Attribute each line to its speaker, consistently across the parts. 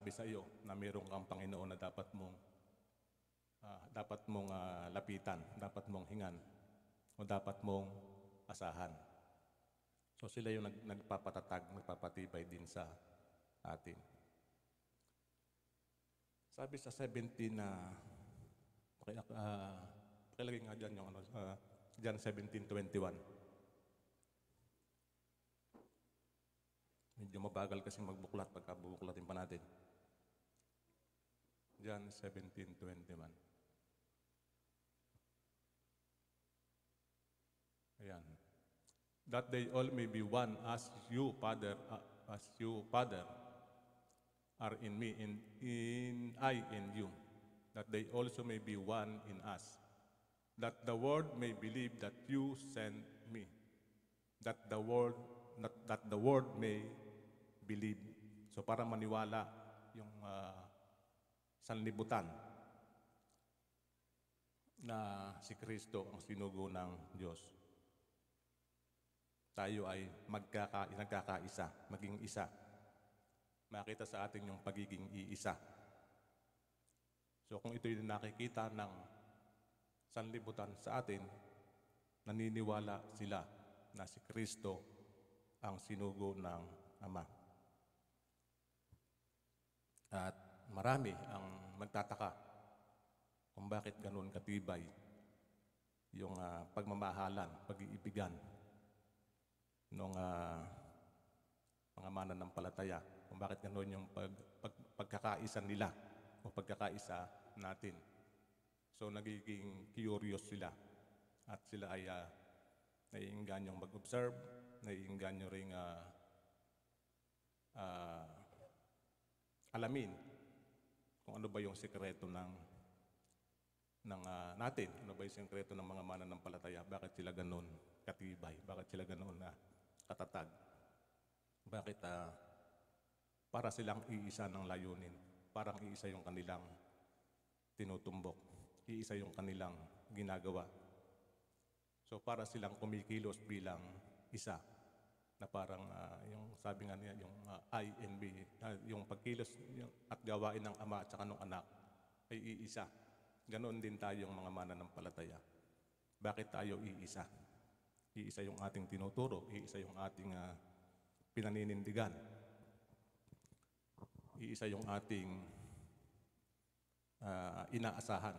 Speaker 1: nagsasabi sa iyo na mayroon kang Panginoon na dapat mong lapitan, dapat mong hingan, o dapat mong asahan. So sila yung nagpapatatag, nagpapatibay din sa atin. Sabi sa 17 na, pakilagay nga dyan yung John 17:21. Medyo mabagal kasing magbuklat pagka bubuklatin pa natin. John 17:21. Ayan. That they all may be one as you, Father, are in me, in I in you. That they also may be one in us. That the world may believe that you sent me. That the world may believe. So para maniwala yung sanlibutan na si Kristo ang sinugo ng Diyos, tayo ay nagkakaisa, maging isa. Makita sa atin yung pagiging iisa. So kung ito'y nakikita ng sanlibutan sa atin, naniniwala sila na si Kristo ang sinugo ng Ama. At marami ang magtataka kung bakit ganun katibay yung pagmamahalan, pag-iibigan ng mga mananampalataya, kung bakit ganun yung pagkakaisa nila o pagkakaisa natin. So nagiging curious sila at sila ay naiingganyong mag-observe, naiinganyo ring alamin kung ano ba yung sekreto ng natin, ano ba yung sekreto ng mga mananampalataya, bakit sila ganun katibay, bakit sila ganun katatag, bakit para silang iisa ng layunin, parang iisa yung kanilang tinutumbok, iisa yung kanilang ginagawa. So para silang kumikilos bilang isa, na parang yung sabi nga niya, yung I and B, yung pagkilos at gawain ng Ama at saka ng Anak ay iisa. Ganoon din tayong mga mananampalataya. Bakit tayo iisa? Iisa yung ating tinuturo, iisa yung ating pinaninindigan, iisa yung ating inaasahan.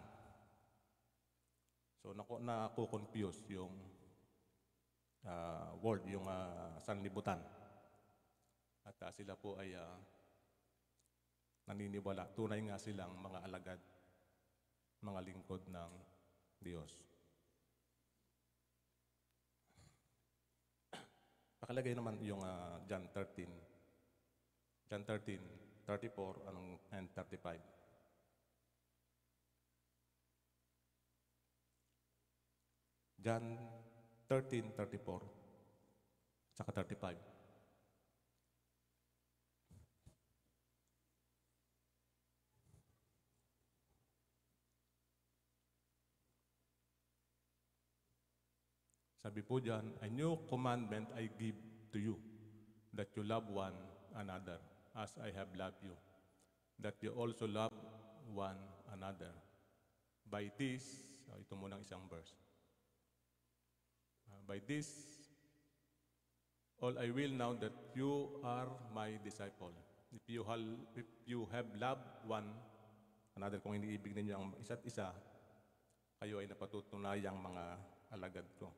Speaker 1: So nakukonfuse yung world, yung sanlibutan. At sila po ay naniniwala, tunay nga silang mga alagad, mga lingkod ng Diyos. Pakalagay naman yung John 13:34 and 35. John 13:34 saka 35. Sabi po dyan, a new commandment I give to you, that you love one another as I have loved you, that you also love one another. By this, ito muna isang verse. By this, all I will now that you are my disciple. If you have loved one another, kung iniibig ninyo ang isa't isa, kayo ay napatutunayang mga alagad ko.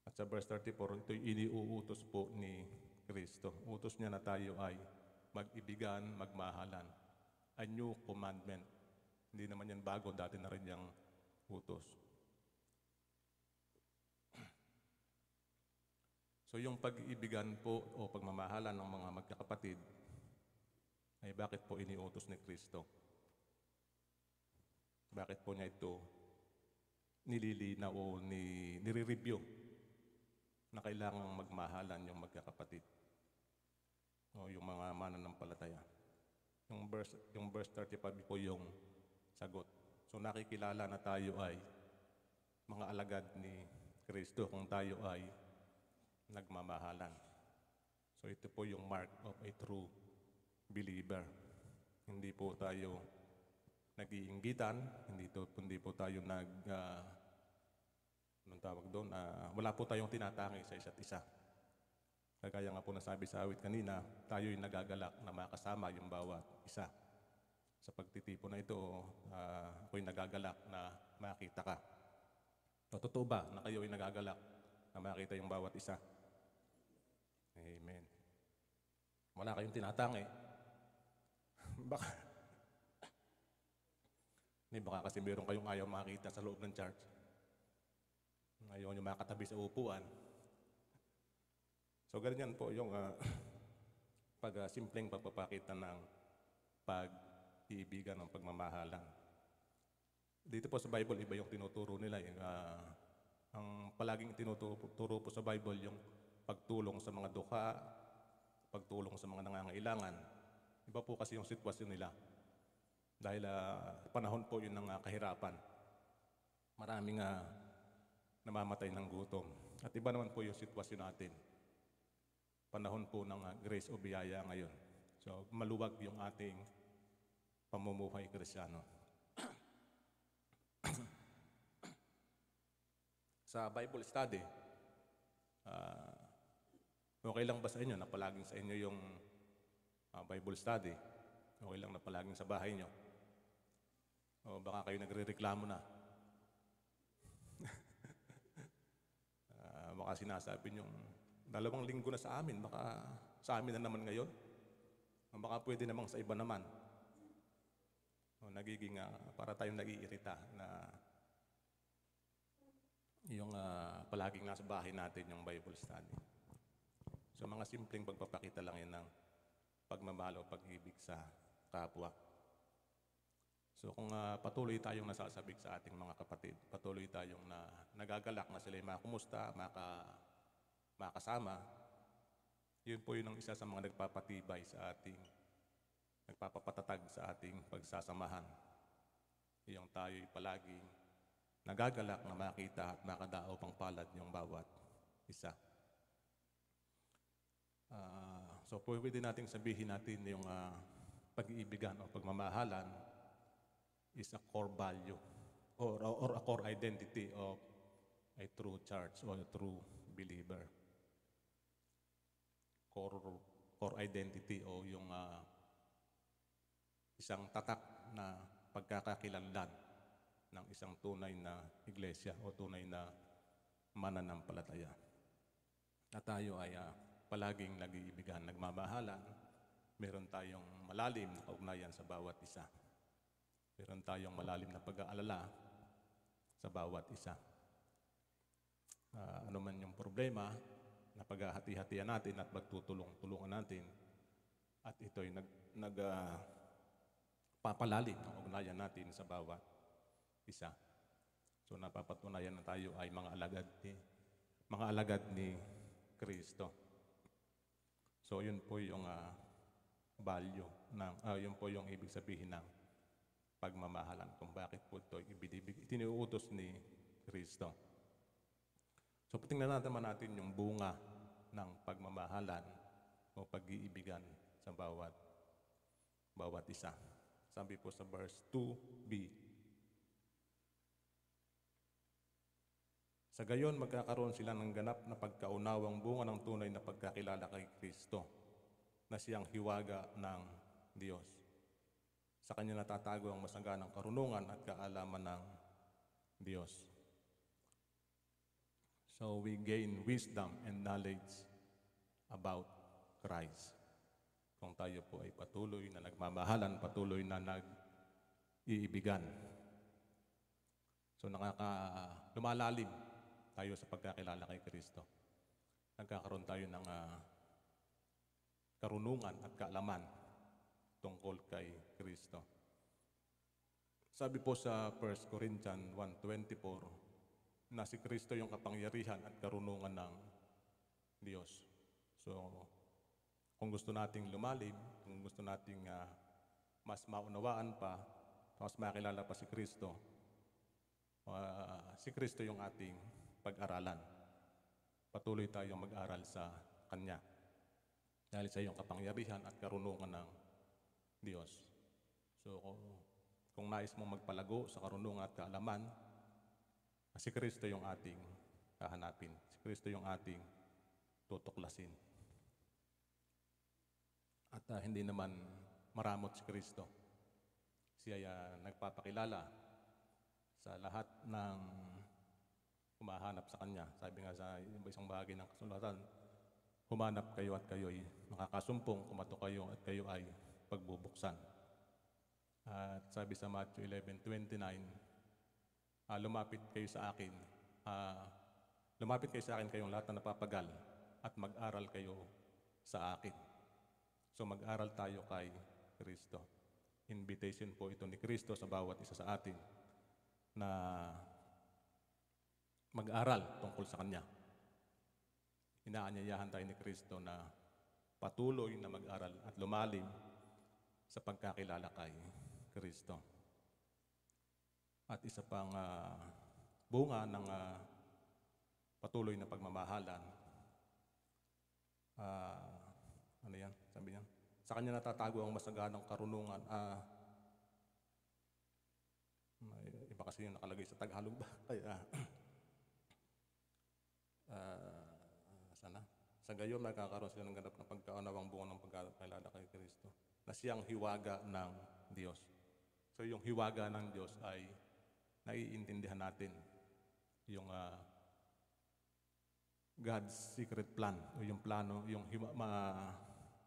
Speaker 1: At sa verse 34, ito'y iniuutos po ni Kristo. Utos niya na tayo ay mag-ibigan, magmahalan. A new commandment. Hindi naman yan bago, dati na rin yung utos. So yung pag-iibigan po o pagmamahalan ng mga magkakapatid ay bakit po iniutos ni Kristo? Bakit po niya ito nililinaw o nire-review na kailangang magmahalan yung magkakapatid o yung mga mananampalataya? Yung verse 35 po yung sagot. So nakikilala na tayo ay mga alagad ni Kristo kung tayo ay nagmamahalan. So ito po yung mark of a true believer. Hindi po tayo nag-iinggitan, hindi po tayo anong tawag doon, wala po tayong tinatangi sa isa't isa. Kagaya nga po nasabi sa awit kanina, tayo'y nagagalak na makasama yung bawat isa. Sa pagtitipon na ito, ako'y nagagalak na makita ka. O, totoo ba na kayo'y nagagalak na makita yung bawat isa? Amen. Wala kayong tinatangi. baka, baka kasi meron kayong ayaw makita sa loob ng church. Ayaw nyo makatabi sa upuan. So, ganyan po yung simpleng pagpapakita ng pag-iibigan ng pagmamahalan. Dito po sa Bible, iba yung tinuturo nila. Ang palaging tinuturo po sa Bible, yung pagtulong sa mga dukha, pagtulong sa mga nangangailangan. Iba po kasi yung sitwasyon nila. Dahil panahon po yun ng kahirapan. Maraming namamatay ng gutom. At iba naman po yung sitwasyon natin. Panahon po ng grace o biyaya ngayon. So, maluwag yung ating pamumuhay Kristiyano. Sa Bible study, okay lang ba sa inyo na palaging sa inyo yung Bible study? Okay lang na palaging sa bahay nyo? O baka kayo nagre-reklamo na? Baka sinasabi nyo, 2 linggo na sa amin, baka sa amin na naman ngayon. Baka pwede namang sa iba naman. Nagiging para tayong nag-iirita na yung palaging nasa bahay natin yung Bible study. So mga simpleng pagpapakita lang yan ng pagmamahal o pag-ibig sa kapwa. So kung patuloy tayong nasasabik sa ating mga kapatid, patuloy tayong nagagalak na sila makumusta, makasama, yun po yun ang isa sa mga nagpapatibay sa ating, nagpapapatatag sa ating pagsasamahan. Yung tayo'y palaging nagagalak na makita at makadaog pang palad yung bawat isa. So pwede nating sabihin natin yung pag-iibigan o pagmamahalan is a core value or a core identity of a true church or a true believer. Core identity o yung isang tatak na pagkakakilanlan ng isang tunay na iglesia o tunay na mananampalataya. Na tayo ay palaging nag-iibigan, nagmamahalan, meron tayong malalim na kaugnayan sa bawat isa. Meron tayong malalim na pag-aalala sa bawat isa. Ano man yung problema, na paghahati-hatian natin at magtutulong-tulungan natin at ito'y papalalim ang ugnayan natin sa bawat isa. So napapatunayan na tayo ay mga alagad ni Kristo. So yun po yung value ng yun po yung ibig sabihin ng pagmamahalan, kung bakit po ito itinuutos ni Kristo. So tingnan natin yung bunga ng pagmamahalan o pag-iibigan sa bawat isa. Sabi po sa verse 2b, sa gayon magkakaroon sila ng ganap na pagkaunawang bunga ng tunay na pagkakilala kay Kristo, na siyang hiwaga ng Diyos. Sa Kanya natatago ang masaganang karunungan at kaalaman ng Diyos. So we gain wisdom and knowledge about Christ. Kung tayo po ay patuloy na nagmamahalan, patuloy na nag-iibigan. So lumalalim tayo sa pagkakilala kay Kristo. Nagkakaroon tayo ng karunungan at kaalaman tungkol kay Kristo. Sabi po sa 1 Corinthians 1:24, na si Kristo yung kapangyarihan at karunungan ng Diyos. So, kung gusto nating lumalim, kung gusto nating mas maunawaan pa, mas makilala pa si Kristo yung ating pag-aralan. Patuloy tayong mag-aral sa Kanya. Dahil sa iyong kapangyarihan at karunungan ng Diyos. So kung nais mong magpalago sa karunungan at kaalaman, si Kristo yung ating hahanapin. Si Kristo yung ating tutuklasin. At hindi naman maramot si Kristo. Siya ay nagpapakilala sa lahat ng humahanap sa Kanya. Sabi nga sa isang bahagi ng kasulatan, humanap kayo at kayo'y makakasumpong, kumato kayo at kayo ay pagbubuksan. At sabi sa Matthew 11:29, lumapit kayo sa akin, kayong lahat na napapagal at mag-aral kayo sa akin. So mag-aral tayo kay Kristo. Invitation po ito ni Kristo sa bawat isa sa atin na mag-aral tungkol sa Kanya. Inaanyayahan tayo ni Kristo na patuloy na mag-aral at lumalim sa pagkakilala kay Kristo. At isa pang bunga ng patuloy na pagmamahalan, ano yan? Sabi niya, sa Kanya natatago ang masaganang karunungan. Iba kasi yung nakalagay sa Tagalog ba? Sana. Sa gayon, magkakaroon sila ng ganap na pagkaunawang bunga ng pagkakilala kay Kristo, na siyang hiwaga ng Diyos. So yung hiwaga ng Diyos ay naiintindihan natin yung God's secret plan, o yung plano, yung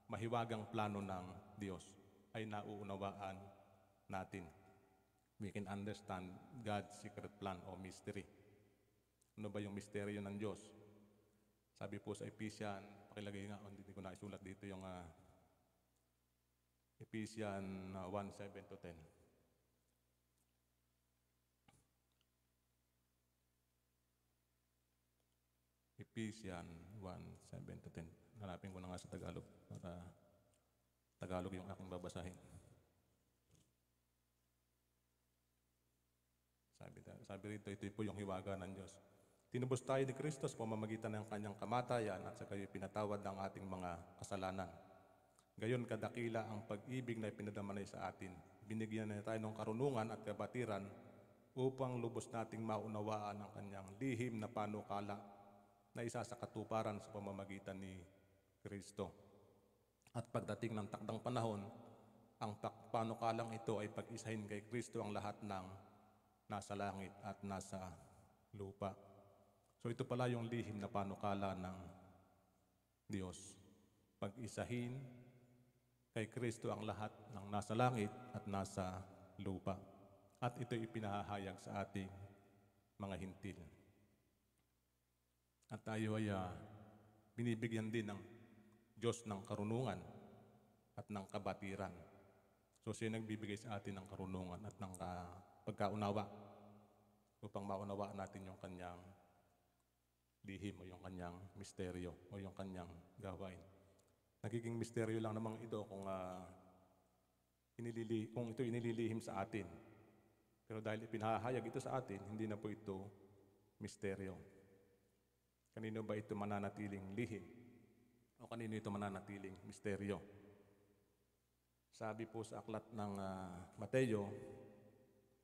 Speaker 1: mahiwagang plano ng Diyos ay nauunawaan natin. We can understand God's secret plan o mystery. Ano ba yung misteryo ng Diyos? Sabi po sa Ephesians, pakilagay nga, hindi ko na isulat dito yung Ephesians 1:7-10. Ephesians 1:7-10. Hanapin ko na nga sa Tagalog para Tagalog yung aking babasahin. Sabi rito, ito po yung hiwaga ng Diyos. Tinubos tayo ni Kristo sa pamamagitan ng Kanyang kamatayan at sa kayo'y pinatawad ng ating mga kasalanan. Gayon kadakila ang pag-ibig na ipinadamanay sa atin. Binigyan na tayo ng karunungan at kabatiran upang lubos nating maunawaan ang Kanyang lihim na panukala na isa sa katuparan sa pamamagitan ni Kristo. At pagdating ng takdang panahon, ang panukalang ito ay pag-isahin kay Kristo ang lahat ng nasa langit at nasa lupa. So ito pala yung lihim na panukala ng Diyos. Pag-isahin kay Kristo ang lahat ng nasa langit at nasa lupa. At ito ipinahahayag sa ating mga hintil. At tayo ay binibigyan din ng Diyos ng karunungan at ng kabatiran. So siya nagbibigay sa atin ng karunungan at ng pagkaunawa upang maunawaan natin yung Kanyang lihim o yung Kanyang misteryo o yung Kanyang gawain. Nagiging misteryo lang namang ito kung ito inililihim sa atin. Pero dahil ipinahayag ito sa atin, hindi na po ito misteryo. Kanino ba ito mananatiling lihim? O kanino ito mananatiling misteryo? Sabi po sa aklat ng Mateo,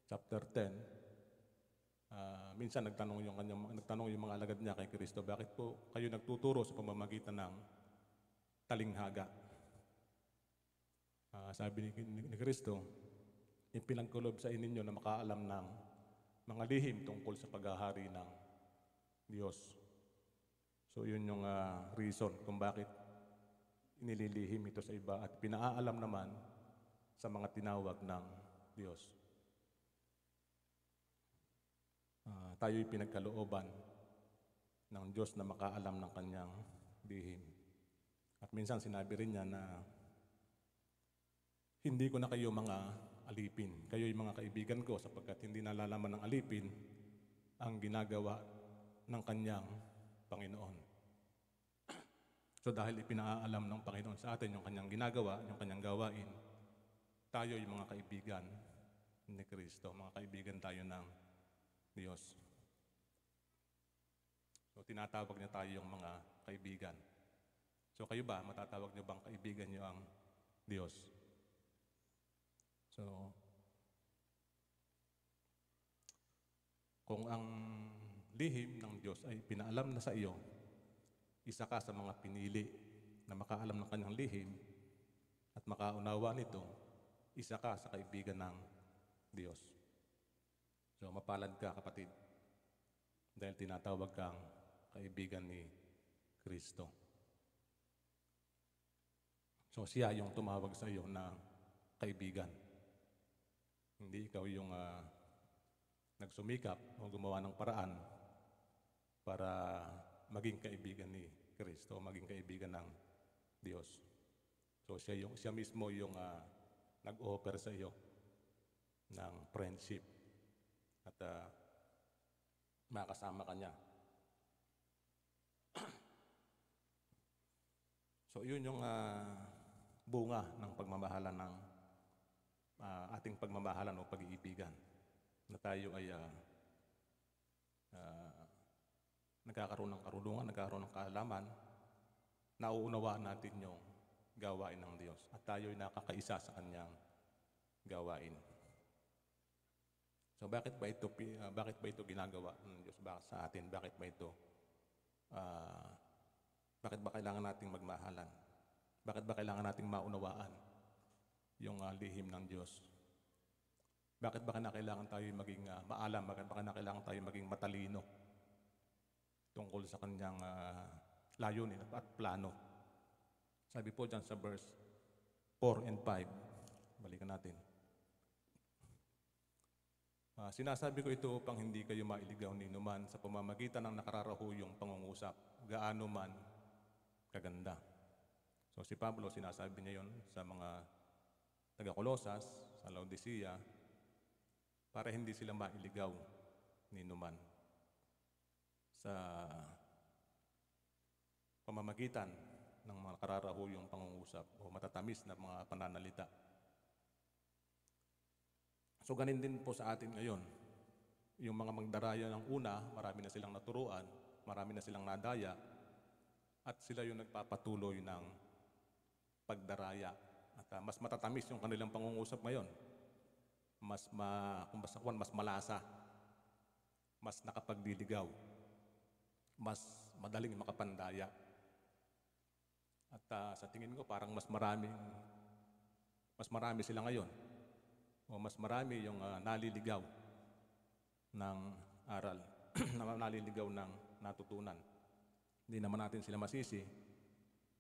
Speaker 1: chapter 10, minsan nagtanong yung mga alagad niya kay Kristo, bakit po kayo nagtuturo sa pamamagitan ng talinghaga? Sabi ni Kristo, ipinagkulob sa inyo na makaalam ng mga lihim tungkol sa paghahari ng Diyos. So yun yung reason kung bakit inililihim ito sa iba at pinaalam naman sa mga tinawag ng Diyos. Tayo'y pinagkalooban ng Diyos na makaalam ng Kanyang lihim. At minsan sinabi rin niya na hindi ko na kayo mga alipin. Kayo'y mga kaibigan ko sapagkat hindi nalalaman ng alipin ang ginagawa ng Kanyang Panginoon. So dahil ipinaalam ng Panginoon sa atin yung Kanyang ginagawa, yung Kanyang gawain, tayo'y mga kaibigan ni Kristo. Mga kaibigan tayo ng Diyos. So tinatawag niya tayo yung mga kaibigan. So kayo ba, matatawag niyo bang kaibigan niyo ang Diyos? So Kung ang lihim ng Diyos ay pinaalam na sa iyo, isa ka sa mga pinili na makaalam ng kanyang lihim at makaunawa nito, isa ka sa kaibigan ng Diyos. So mapalad ka, kapatid, dahil tinatawag kang kaibigan ni Kristo. So siya yung tumawag sa iyo na kaibigan. Hindi ikaw yung nagsumikap o gumawa ng paraan para maging kaibigan ni Kristo, maging kaibigan ng Diyos. So siya mismo yung nag-offer sa iyo ng friendship at makasama ka niya. So yun yung bunga ng pagmamahalan ng ating pagmamahalan o pag-iibigan, na tayo ay nagkakaroon ng karunungan, nagkakaroon ng kaalaman, nauunawaan natin yung gawain ng Diyos at tayo ay nakakaisa sa kanyang gawain. So bakit ba ito ginagawa ng Diyos sa atin? Bakit ba kailangan nating magmahalan? Bakit ba kailangan nating maunawaan yung lihim ng Diyos? Bakit ba kailangan tayo maging maalam? Bakit ba kailangan tayo maging matalino tungkol sa kanyang layunin at plano? Sabi po dyan sa verse 4 and 5, balikan natin. Sinasabi ko ito upang hindi kayo mailigaw ni numan sa pamamagitan ng nakararahuyong pangungusap, gaano man kaganda. So si Pablo, sinasabi niya yon sa mga taga-Kolosas, sa Laodicea, para hindi sila mailigaw ni numan sa pamamagitan ng mga nakararahuyong pangungusap o matatamis na mga pananalita. So ganin din po sa atin ngayon. Yung mga magdaraya ng una, marami na silang naturuan, marami na silang nadaya, at sila yung nagpapatuloy ng pagdaraya. At mas matatamis yung kanilang pangungusap ngayon. Mas malasa, mas nakapagliligaw, mas madaling makapandaya. At sa tingin ko parang mas marami sila ngayon, o mas marami yung naliligaw ng aral, naliligaw ng natutunan. Hindi naman natin sila masisi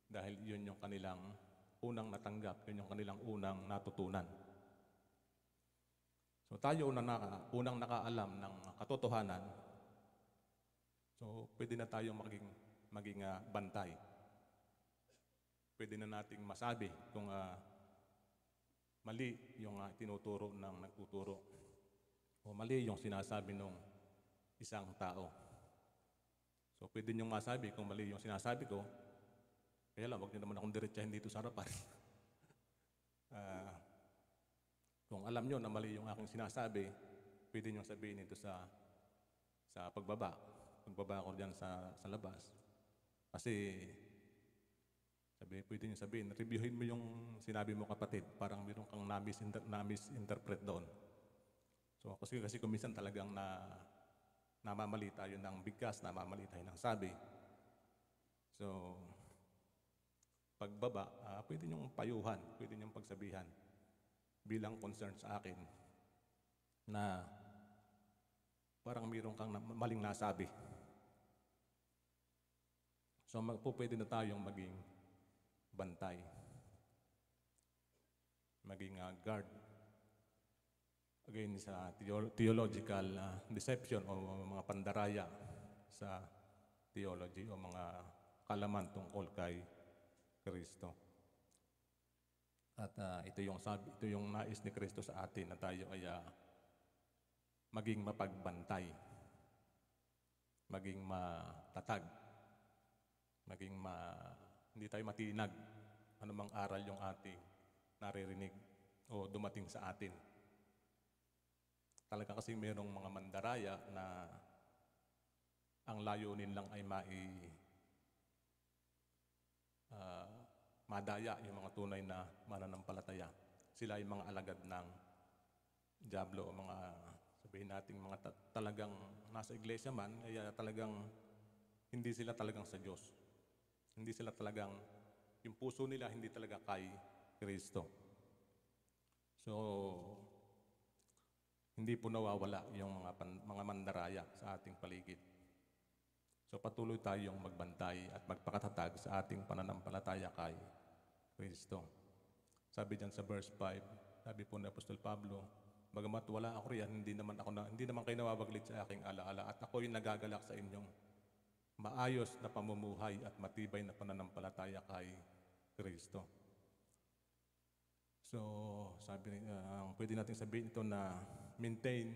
Speaker 1: dahil yun yung kanilang unang natanggap, yun yung kanilang unang natutunan. So tayo unang nakaalam ng katotohanan, so pwede na tayong maging bantay. Pwede na nating masabi kung mali yung tinuturo ng nagtuturo o mali yung sinasabi ng isang tao. So pwede niyong masabi kung mali yung sinasabi ko, kaya lang, wag niyo naman akong diretsahin dito sa harapan. Kung alam niyo na mali yung aking sinasabi, pwede niyong sabihin ito sa pagbaba ko diyan sa labas. Kasi pwede nyo sabihin, reviewin mo yung sinabi mo, kapatid. Parang mayroon kang na-misinterpret doon. So kasi kuminsan talagang namamali tayo ng bigkas, namamali tayo ng sabi. So pagbaba, pwede nyong payuhan, pwede nyong pagsabihan bilang concern sa akin na parang mayroon kang maling nasabi. So pwede na tayong maging bantay, maging guard against sa theological deception o mga pandaraya sa theology o mga kalaman tungkol kay Kristo. At ito yung nais ni Kristo sa atin, na tayo ay maging mapagbantay, maging matatag, maging hindi tayo matinag anumang aral yung ating naririnig o dumating sa atin. Talaga kasi mayroong mga mandaraya na ang layunin lang ay madaya yung mga tunay na mananampalataya. Sila ay mga alagad ng dyablo o mga sabihin natin mga talagang nasa iglesia man, ay talagang hindi sila talagang sa Diyos. Hindi sila talagang, yung puso nila hindi talaga kay Kristo. So, hindi po nawawala yung mga mandaraya sa ating paligid. So patuloy tayong magbantay at magpakatatag sa ating pananampalataya kay Kristo. Sabi diyan sa verse 5, sabi po ni Apostol Pablo, bagamat wala ako riyan, hindi naman kayo nawawaglit sa aking alaala at ako'y nagagalak sa inyong maayos na pamumuhay at matibay na pananampalataya kay Kristo. So, pwede natin sabihin ito na maintain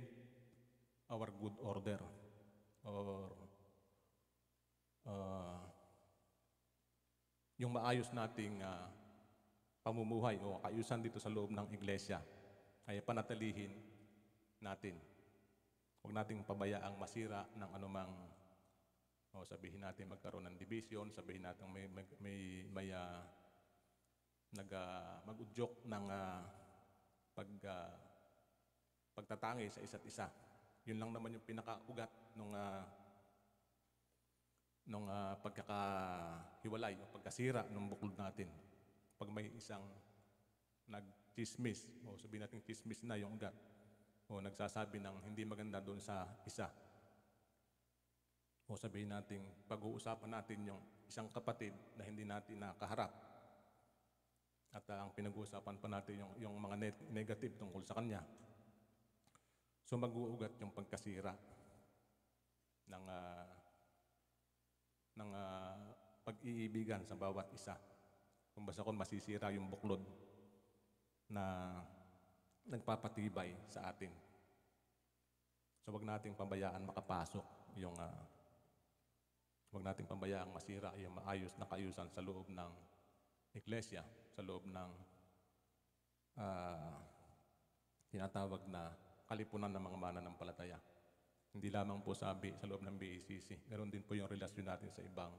Speaker 1: our good order or yung maayos nating pamumuhay o kaayusan dito sa loob ng iglesia ay panatilihin natin. Huwag nating pabayaang masira ng anumang sabihin natin magkaroon ng division, sabihin natin mag-udyok ng pagtatangi sa isa't isa. Yun lang naman yung pinakaugat nung pagkakahiwalay o pagkasira ng buklod natin. Pag may isang nag-chismis, o sabihin natin chismis na yung ugat, o nagsasabi ng hindi maganda doon sa isa, o sabihin natin pag-uusapan natin yung isang kapatid na hindi natin nakaharap, at ang pinag-uusapan pa natin yung mga negative tungkol sa kanya. So mag-uugat yung pagkasira ng pag-iibigan sa bawat isa. Kung basta kung masisira yung buklod na nagpapatibay sa atin. So wag nating pabayaan makapasok yung wag nating pabayaan masira yung maayos na kaayusan sa loob ng iglesia, sa loob ng tinatawag na kalipunan ng mga mananampalataya. Hindi lamang po sabi sa loob ng BACC, meron din po yung relasyon natin sa ibang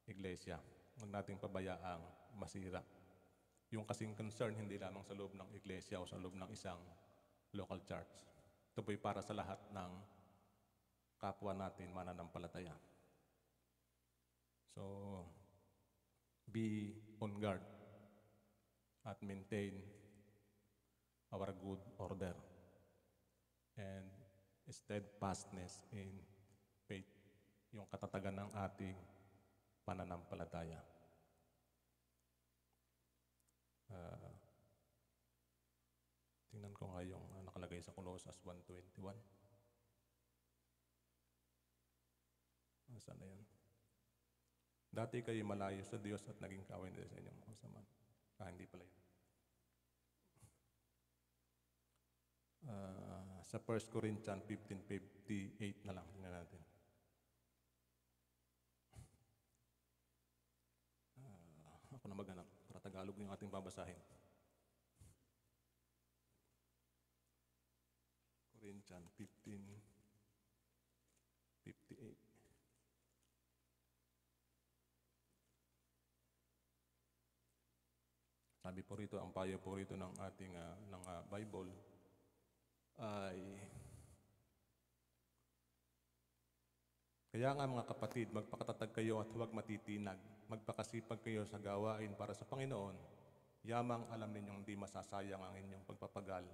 Speaker 1: iglesia. Huwag nating pabayaang masira. Yung kasing concern, hindi lamang sa loob ng iglesia o sa loob ng isang local church. Ito po'y para sa lahat ng kapwa natin mananampalataya. So, be on guard at maintain our good order and steadfastness in faith, yung katatagan ng ating pananampalataya. Tingnan ko nga yung nakalagay sa Colossus 1:21. Saan na yan? Dati kayo malayo sa Diyos at naging kaaway nila sa inyong mga kasamaan. Hindi pala yun. Sa 1 Corinthians 15:58 na lang. Tingnan natin. Ako na maghanap para Tagalog yung ating babasahin. Corinthians 15:58. Sabi po rito, ang payo po rito ng ating Bible ay kaya nga mga kapatid, magpakatatag kayo at huwag matitinag. Magpakasipag kayo sa gawain para sa Panginoon. Yamang alam ninyong di masasayang ang inyong pagpapagal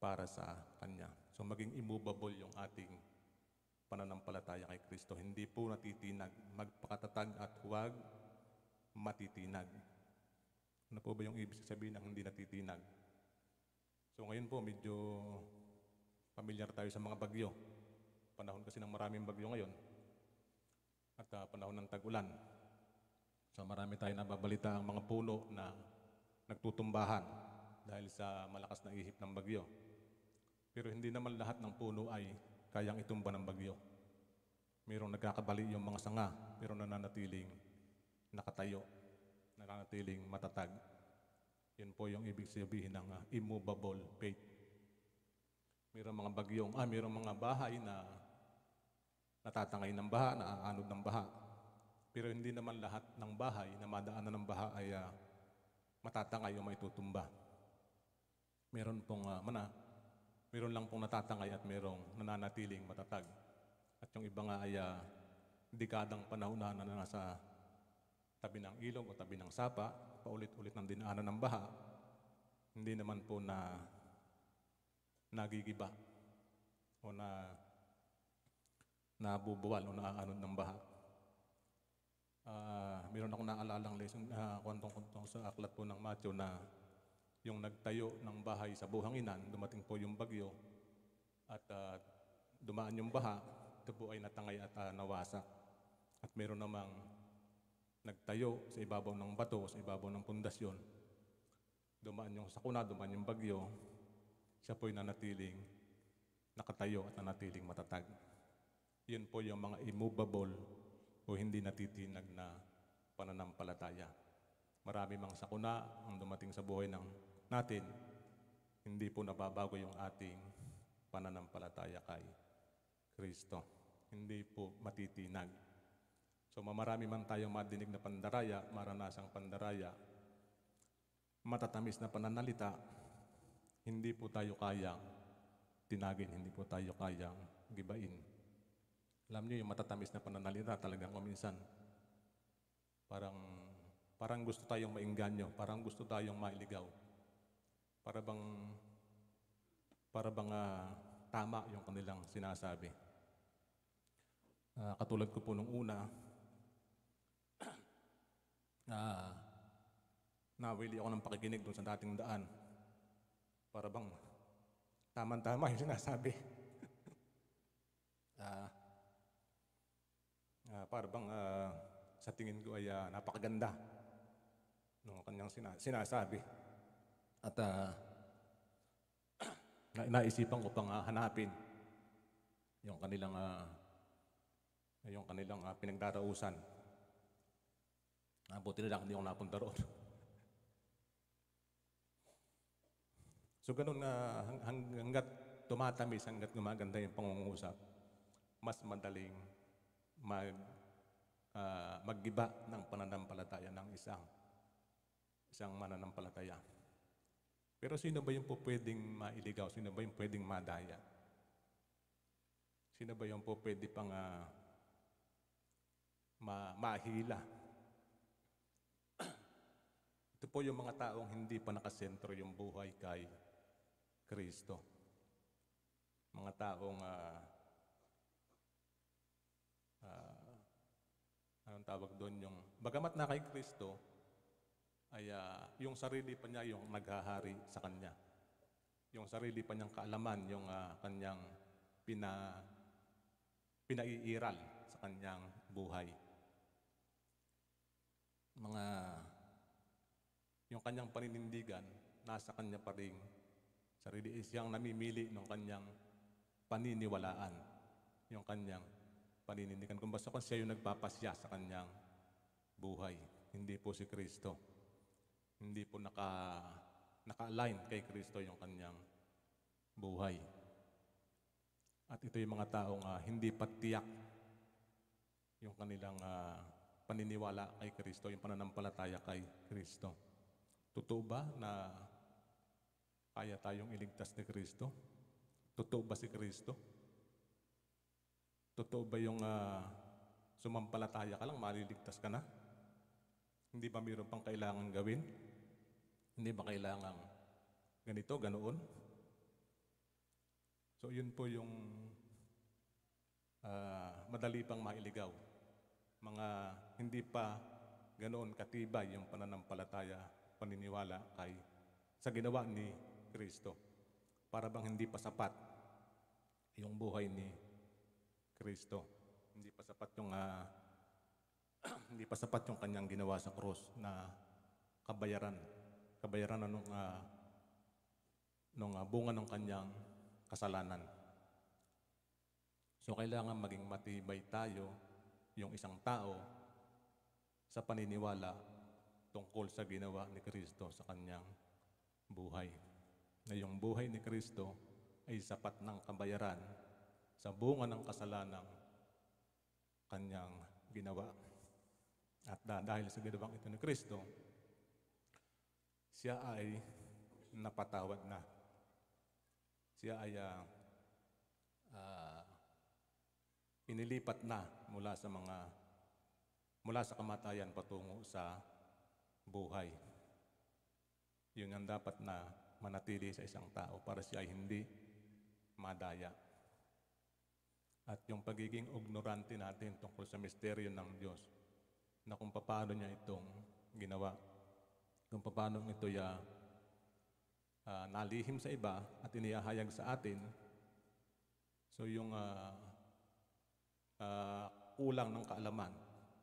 Speaker 1: para sa Kanya. So maging immovable yung ating pananampalataya kay Kristo. Hindi po natitinag. Magpakatatag at huwag matitinag. Ano po ba yung ibig sabihin ng hindi natitinag? So ngayon po, medyo familiar tayo sa mga bagyo. Panahon kasi ng maraming bagyo ngayon. At panahon ng tag-ulan. So marami tayo nababalita ang mga puno na nagtutumbahan dahil sa malakas na ihip ng bagyo. Pero hindi naman lahat ng puno ay kayang itumba ng bagyo. Mayroong nagkakabali yung mga sanga, pero nananatiling nakatayo, nananatiling matatag. Yun po yung ibig sabihin ng immovable faith. Mayroong mga bahay na natatangay ng baha, naaanod ng baha. Pero hindi naman lahat ng bahay na madaanan ng baha ay matatangay o maitutumba. Meron pong Meron lang pong natatangay at merong nananatiling matatag. At yung iba nga ay dekadang panahon na nasa tabi ng ilog o tabi ng sapa, paulit-ulit ng dinaanan ng baha, hindi naman po na nagigiba o nabubuwal o naaanod ng baha. Meron akong naalalang lesson kwentong sa aklat po ng Matthew na yung nagtayo ng bahay sa buhanginan, dumating po yung bagyo at dumaan yung baha, ito po ay natangay at nawasak. At meron namang nagtayo sa ibabaw ng bato, sa ibabaw ng pundasyon, dumaan yung sakuna, dumaan yung bagyo, siya po ay nanatiling nakatayo at nanatiling matatag. Yun po yung mga immovable o hindi natitinag na pananampalataya. Marami mang sakuna ang dumating sa buhay natin, hindi po nababago yung ating pananampalataya kay Kristo. Hindi po matitinag. So marami man tayong madinig na pandaraya, maranasang pandaraya, matatamis na pananalita, hindi po tayo kayang tinagin, hindi po tayo kayang gibain. Alam niyo yung matatamis na pananalita talagang minsan parang gusto tayong maingganyo, parang gusto tayong mailigaw. Para bang tama yung kanilang sinasabi. Katulad ko po nung una, nawili ako ng pakikinig doon sa dating daan. Para bang tama-tama yung sinasabi. Para bang sa tingin ko ay napakaganda ng kanyang sinasabi. At naisipan ko pang hanapin yung kanilang pinagdarausan. Buti na lang hindi ako napunta roon. So ganun hanggat tumatamis, hanggat gumaganda yung pangungusap, mas madaling maggiba ng pananampalataya ng isang mananampalataya. Pero sino ba yung po pwedeng mailigaw? Sino ba yung pwedeng madaya? Sino ba yung po pwede pang mahila? Ito po yung mga taong hindi pa nakasentro yung buhay kay Kristo. Mga taong anong tawag doon, yung bagamat na kay Kristo ay yung sarili pa niya yung naghahari sa kanya. Yung sarili pa niyang kaalaman, yung kanyang pinaiiral sa kanyang buhay. Yung kanyang paninindigan, nasa kanya pa rin sarili, siyang namimili ng kanyang paniniwalaan, yung kanyang paninindigan. Kung basta siya yung nagpapasya sa kanyang buhay, hindi po si Kristo. Hindi po naka-align kay Kristo yung kanyang buhay. At ito yung mga taong hindi patiyak yung kanilang paniniwala kay Kristo, yung pananampalataya kay Kristo. Totoo ba na kaya tayong iligtas ni Kristo? Totoo ba si Kristo? Totoo ba yung sumampalataya ka lang, maliligtas ka na? Hindi ba mayroon pang kailangan gawin? Hindi ba kailangan ganito, ganoon? So yun po yung madali pang mailigaw. Mga hindi pa ganoon katibay yung pananampalataya, paniniwala sa ginawa ni Kristo. Para bang hindi pa sapat yung buhay ni Kristo. Hindi pa sapat yung hindi pa sapat yung kanyang ginawa sa krus na kabayaran na nung bunga ng kanyang kasalanan. So kailangan maging matibay tayo, yung isang tao, sa paniniwala tungkol sa ginawa ni Kristo sa kanyang buhay. Na yung buhay ni Kristo ay sapat ng kabayaran sa bunga ng kasalanang kanyang ginawa. At dahil sa ginawang ito ni Kristo, siya ay napatawad na. siya ay ah, inilipat na mula sa kamatayan patungo sa buhay. Yun ang dapat na manatili sa isang tao para siya ay hindi madaya. At yung pagiging ignorante natin tungkol sa misteryo ng Diyos, na kung paano niya itong ginawa, kung paano ito nalihim sa iba at inihahayag sa atin. So yung kulang ng kaalaman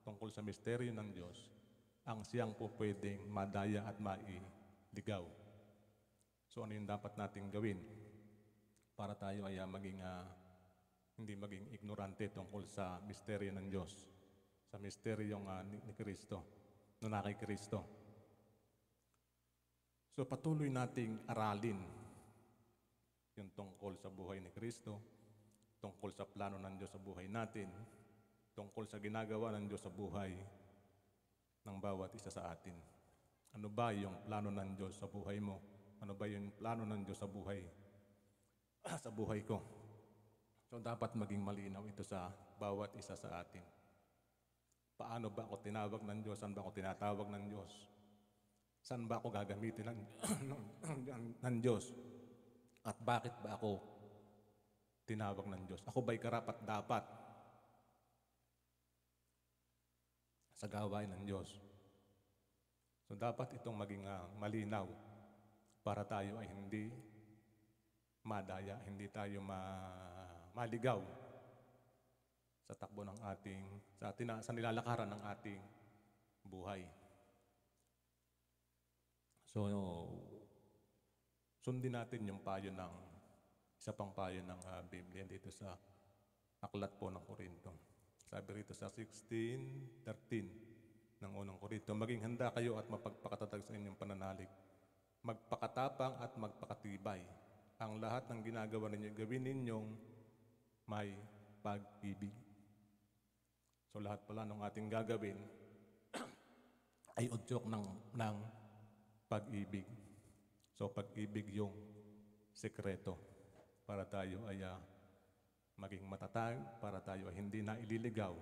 Speaker 1: tungkol sa misteryo ng Diyos, ang siyang po pwedeng madaya at mailigaw. So ano yung dapat nating gawin para tayo ay hindi maging ignorante tungkol sa misteryo ng Diyos, sa misteryong ni Kristo, na kay Kristo. So patuloy nating aralin yung tungkol sa buhay ni Kristo, tungkol sa plano ng Diyos sa buhay natin, tungkol sa ginagawa ng Diyos sa buhay ng bawat isa sa atin. Ano ba yung plano ng Diyos sa buhay mo? Ano ba yung plano ng Diyos sa buhay ko? So dapat maging malinaw ito sa bawat isa sa atin. Paano ba ako tinawag ng Diyos? Saan ba ako tinatawag ng Diyos? Saan ba ako gagamitin ng Diyos? At bakit ba ako tinawag ng Diyos? Ako ba'y karapat-dapat sa gawain ng Diyos? So dapat itong maging malinaw para tayo ay hindi madaya, hindi tayo maligaw sa takbo ng sa nilalakaran ng ating buhay. So, sundin natin yung isa pang payo ng Biblia dito sa aklat po ng Korinto. Sabi rito sa 16:13 ng unang Korinto, maging handa kayo at mapagpakatatag sa inyong pananalig. Magpakatapang at magpakatibay. Ang lahat ng ginagawa ninyo, gawin ninyong may pag-ibig. So lahat pala ng ating gagawin ay udyok ng pag-ibig. So pag-ibig yung sekreto para tayo ay maging matatag, para tayo ay hindi na ililigaw,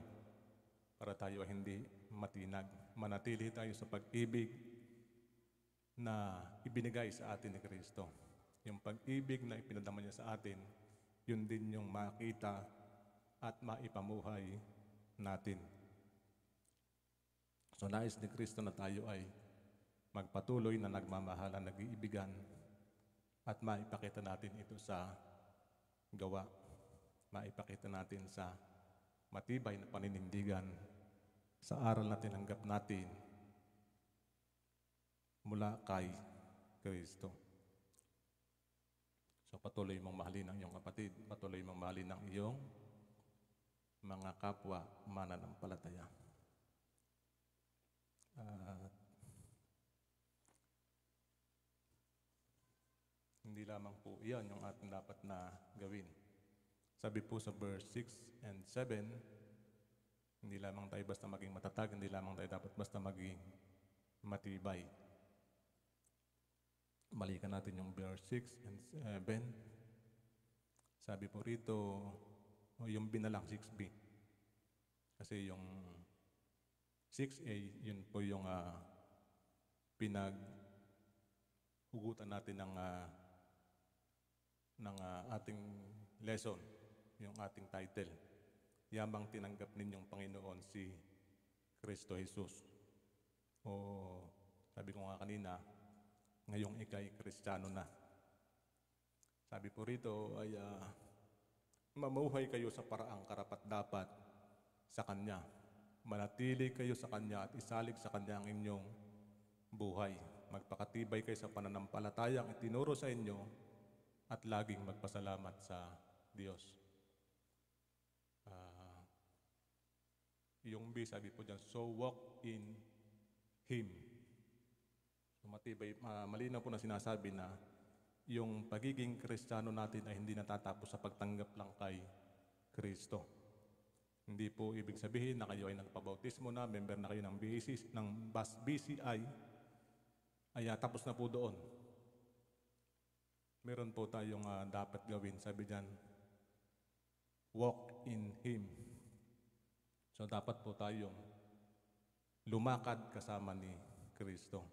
Speaker 1: para tayo ay hindi matinag. Manatili tayo sa pag-ibig na ibinigay sa atin ni Kristo. Yung pag-ibig na ipinadama niya sa atin, yun din yung makita at maipamuhay natin. So nais ni Kristo na tayo ay magpatuloy na nagmamahalan, nag-iibigan, at maipakita natin ito sa gawa. Maipakita natin sa matibay na paninindigan, sa aral na tinanggap natin mula kay Kristo. So patuloy mong mahalin ang iyong kapatid, patuloy mong mahalin ang iyong mga kapwa mananampalataya. Hindi lamang po iyan yung ating dapat na gawin. Sabi po sa verse 6 and 7, hindi lamang tayo basta maging matatag, hindi lamang tayo dapat basta maging matibay. Balikan natin yung verse 6 and 7. Sabi po rito, yung binalang 6b. Kasi yung 6a, yun po yung pinaghugutan natin ng ating lesson, yung ating title. Yamang tinanggap ninyong Panginoon si Kristo Jesus. O sabi ko nga kanina, ngayong ika'y Kristiyano na. Sabi po rito ay mamuhay kayo sa paraang karapat-dapat sa Kanya. Manatili kayo sa Kanya at isalig sa Kanya ang inyong buhay. Magpakatibay kayo sa pananampalatayang itinuro sa inyo at laging magpasalamat sa Diyos. Yung B, sabi po dyan, so walk in Him. Matibay, malinaw po na sinasabi na yung pagiging Kristiyano natin ay hindi natatapos sa pagtanggap lang kay Kristo. Hindi po ibig sabihin na kayo ay nagpabautismo na, member na kayo ng BCI, ay tapos na po doon. meron po tayong dapat gawin. Sabi diyan, walk in Him. So dapat po tayong lumakad kasama ni Kristo.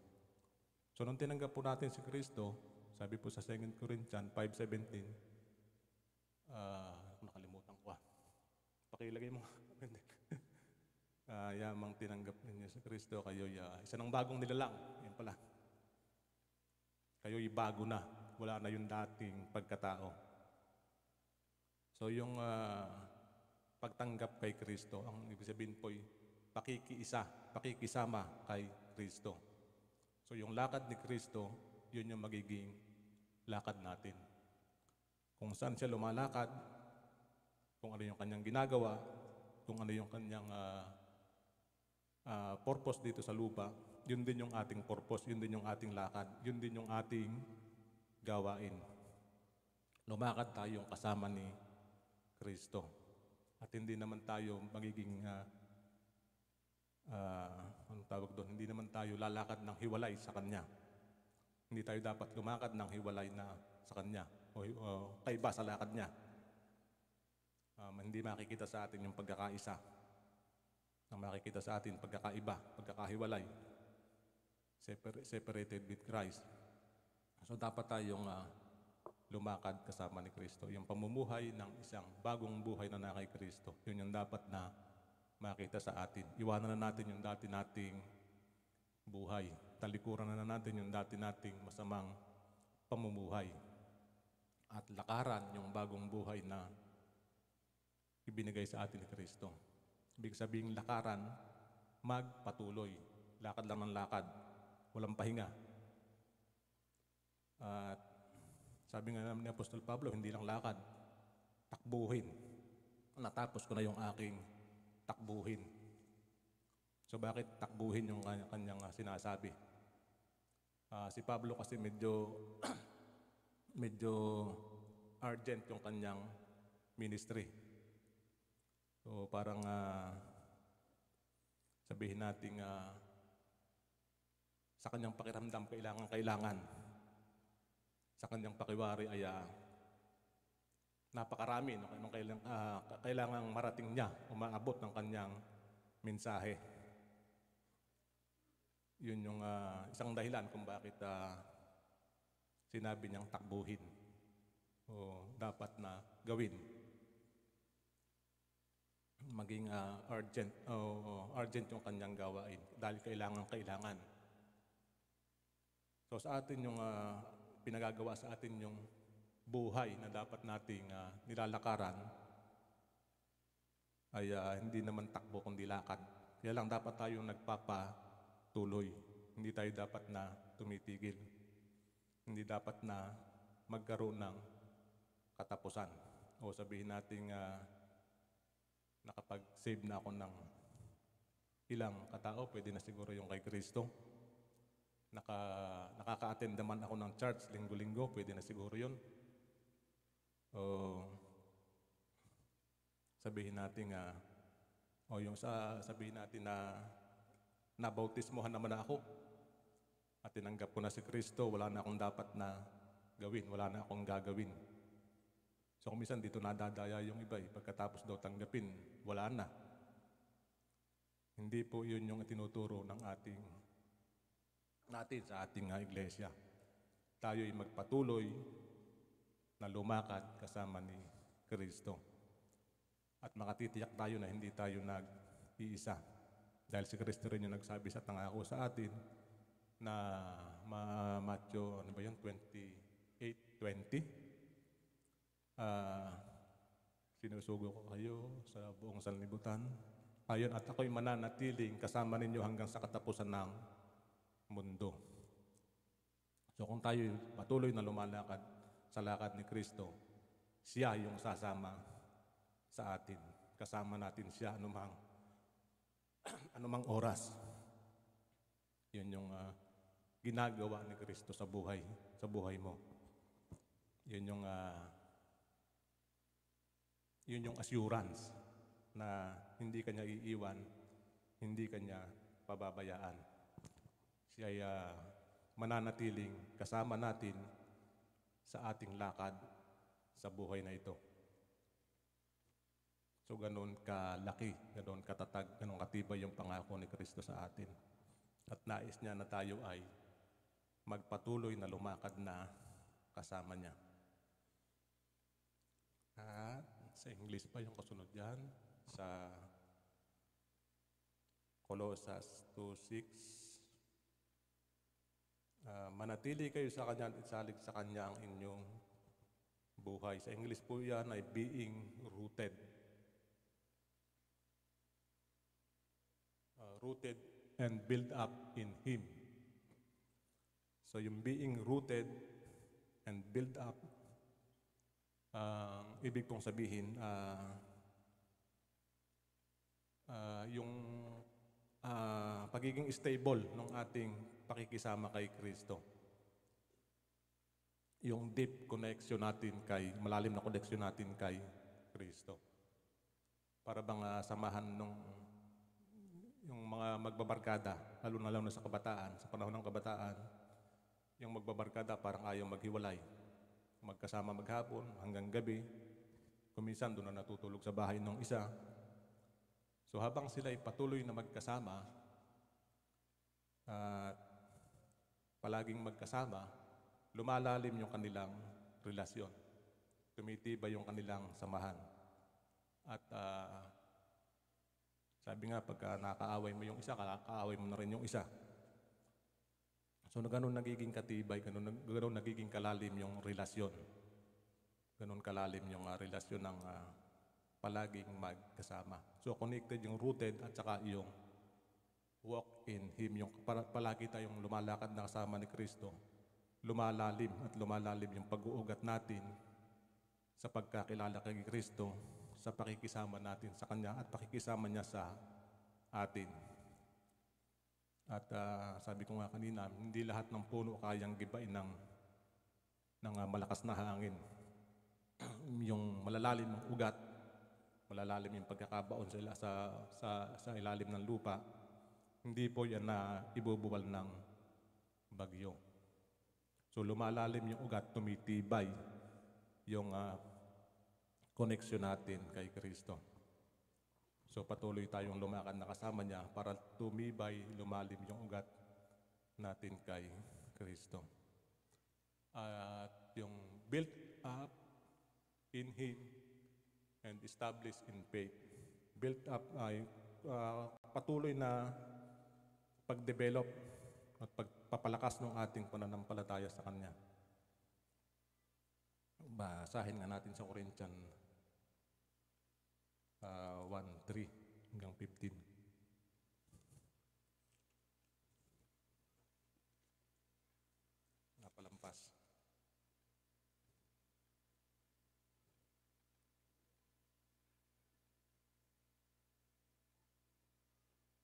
Speaker 1: So nung tinanggap po natin si Kristo, sabi po sa 2 Corinthians 5:17, nakalimutan ko pakilagay mo. Yamang tinanggap ninyo si Kristo, kayo'y isa ng bagong nilalang. Yan pala. Kayo'y bago na. Wala na yung dating pagkatao. So yung pagtanggap kay Kristo, ang ibig sabihin po'y pakikisama kay Kristo. So yung lakad ni Kristo, yun yung magiging lakad natin. Kung saan siya lumalakad, kung ano yung kanyang ginagawa, kung ano yung kanyang purpose dito sa lupa, yun din yung ating purpose, yun din yung ating lakad, yun din yung ating gawain. Lumakad tayong kasama ni Kristo. At hindi naman tayo magiging, anong tawag doon, hindi naman tayo lalakad ng hiwalay sa Kanya. Hindi tayo dapat lumakad ng hiwalay na sa Kanya o kaiba sa lakad niya. Hindi makikita sa atin yung pagkakaisa. Ang makikita sa atin, pagkakaiba, pagkakahiwalay. Separated with Christ. So dapat tayong lumakad kasama ni Kristo. Yung pamumuhay ng isang bagong buhay na kay Kristo. Yun yung dapat na makita sa atin. Iwanan na natin yung dati nating buhay. Talikuran na natin yung dati nating masamang pamumuhay. At lakaran yung bagong buhay na ibinigay sa atin ni Kristo. Ibig sabihin lakaran, magpatuloy. Lakad lang ng lakad. Walang pahinga. At sabi nga naman ni Apostol Pablo, hindi lang lakad, takbuhin. Natapos ko na yung aking takbuhin. So bakit takbuhin yung kanyang sinasabi? Si Pablo kasi medyo urgent yung kanyang ministry. So parang sabihin natin sa kanyang pakiramdam kailangan. Sa kanyang pakiwari ay napakarami no? Kailangang marating niya, umaabot ng kanyang mensahe. Yun yung isang dahilan kung bakit sinabi niyang takbuhin o dapat na gawin. Maging urgent yung kanyang gawain dahil kailangan. So sa atin yung pinagagawa sa atin yung buhay na dapat nating nilalakaran ay hindi naman takbo kundi lakad. Kaya lang dapat tayong nagpapatuloy. Hindi tayo dapat na tumitigil. Hindi dapat na magkaroon ng katapusan. O sabihin natin nakapag-save na ako ng ilang katao, pwede na siguro yung kay Kristo. Nakaka-attend naman ako ng church linggo-linggo, pwede na siguro yun. Sabihin natin sabihin natin na nabautismohan naman ako at tinanggap ko na si Kristo, wala na akong dapat na gawin, wala na akong gagawin. So kung minsan dito nadadaya yung iba, pagkatapos daw tanggapin, wala na. Hindi po yun yung tinuturo ng natin sa ating iglesia. Tayo'y magpatuloy na lumakad kasama ni Kristo. At makatitiyak tayo na hindi tayo nag-iisa. Dahil si Kristo rin yung nagsabi sa tangako sa atin na Matthew 28:20. Sinusugo ko kayo sa buong sanlibutan. Ayon at ako'y mananatiling kasama ninyo hanggang sa katapusan ng mundo. So kung tayo patuloy na lumalakad sa lakad ni Kristo, siya yung sasama sa atin. Kasama natin siya anumang oras. Yun yung ginagawa ni Kristo sa buhay mo. Yun yung assurance na hindi kanya iiwan, hindi kanya pababayaan. Siya ay mananatiling kasama natin sa ating lakad sa buhay na ito. So ganoon kalaki, ganoon katatag, ganoon katibay yung pangako ni Kristo sa atin. At nais niya na tayo ay magpatuloy na lumakad na kasama niya. At sa English pa yung kasunod yan, sa Colossus 2:6. Manatili kayo sa Kanya at isalig sa Kanya ang inyong buhay. Sa English po yan ay being rooted. Rooted and built up in Him. So yung being rooted and built up, ibig pong sabihin, yung pagiging stable ng ating pakikisama kay Kristo. Yung deep connection natin malalim na connection natin kay Kristo. Para bang samahan yung mga magbabarkada, lalo na sa kabataan, sa panahon ng kabataan, yung magbabarkada parang ayaw maghiwalay. Magkasama maghapon hanggang gabi. Kuminsan doon na natutulog sa bahay ng isa. So habang sila ay patuloy na magkasama at palaging magkasama, lumalalim yung kanilang relasyon. Tumitibay yung kanilang samahan. At sabi nga, pagka nakaaway mo yung isa, kakaaway mo na rin yung isa. So ganun nagiging katibay, ganun nagiging kalalim yung relasyon. Ganun kalalim yung relasyon ng palaging magkasama. So connected yung rooted at saka yung walk in Him, yung palagi tayong lumalakad na kasama ni Kristo. Lumalalim yung pag-uugat natin sa pagkakilala kay Kristo, sa pakikisama natin sa Kanya at pakikisama niya sa atin. At sabi ko nga kanina, hindi lahat ng puno kayang gibain ng malakas na hangin. Yung malalalim ng ugat, malalalim yung pagkakabaon sa ilalim ng lupa, hindi po yan na ibubuwal ng bagyo. So lumalalim yung ugat, tumitibay yung connection natin kay Kristo. So patuloy tayong lumakad na kasama niya para tumibay, lumalim yung ugat natin kay Kristo. At yung built up in Him and established in faith. Built up ay patuloy na pag-develop at pagpapalakas ng ating pananampalataya sa Kanya. Basahin nga natin sa Corinthians 1:3 hanggang 15. Napalampas.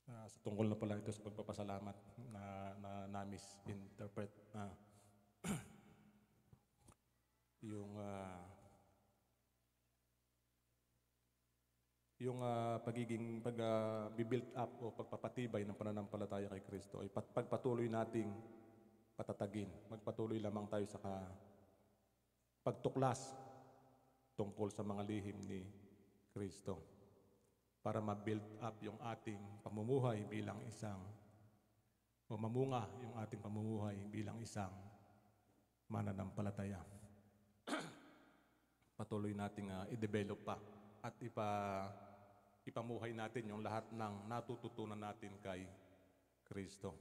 Speaker 1: Sa tungkol na pala ito sa pagpapasalamat na misinterpret yung pagiging pag-build up o pagpapatibay ng pananampalataya kay Kristo ay pagpatuloy nating patatagin. Magpatuloy lamang tayo sa pagtuklas tungkol sa mga lihim ni Kristo para ma-build up yung ating pamumuhay bilang isang o mamunga yung ating pamumuhay bilang isang mananampalataya. Patuloy nating i-develop pa at ipamuhay natin yung lahat ng natututunan natin kay Kristo.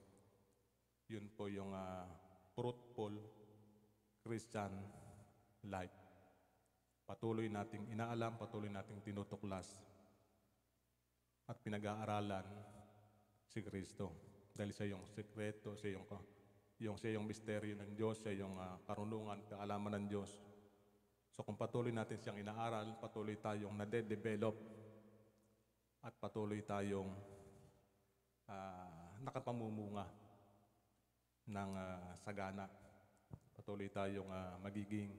Speaker 1: Yun po yung fruitful Christian life. Patuloy nating inaalam, patuloy nating tinutuklas at pinag-aaralan si Kristo. Dahil siya yung sekreto, siya yung misteryo ng Diyos, siya yung karunungan, kaalaman ng Diyos. So kung patuloy natin siyang inaaral, patuloy tayong nade-develop at patuloy tayong nakapamumunga ng sagana. Patuloy tayong magiging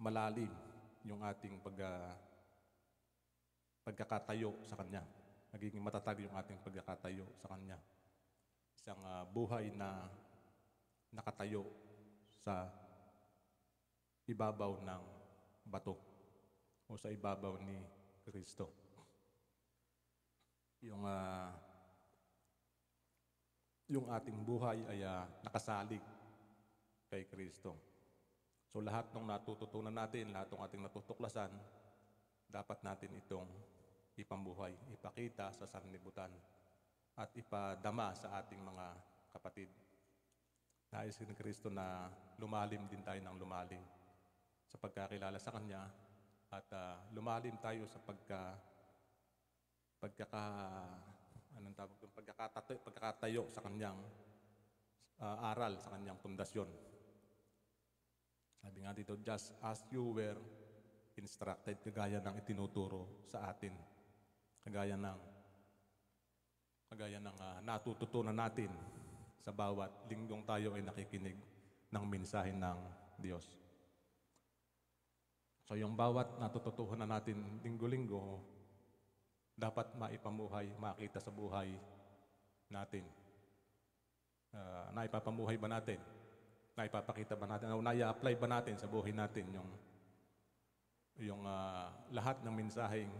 Speaker 1: malalim yung ating pagkakatayo sa Kanya. Magiging matatag yung ating pagkakatayo sa Kanya. Isang buhay na nakatayo sa ibabaw ng bato o sa ibabaw ni Kristo. Yung ating buhay ay nakasalig kay Kristo. So lahat ng natututunan natin, lahat ng ating natutuklasan, dapat natin itong ipambuhay, ipakita sa sanlibutan at ipadama sa ating mga kapatid. Nais ni Kristo na lumalim din tayo ng lumalim sa pagkakilala sa Kanya at lumalim tayo sa pagkakatayo sa Kanyang aral, sa Kanyang pundasyon. Sabi nga dito, just as you were instructed, kagaya ng itinuturo sa atin, kagaya ng natututunan natin sa bawat linggong tayo ay nakikinig ng mensahe ng Diyos. So yung bawat natututunan natin linggo-linggo, dapat maipamuhay, makita sa buhay natin. Naipapamuhay ba natin? Naipapakita ba natin? O nai-apply ba natin sa buhay natin yung lahat ng mensaheng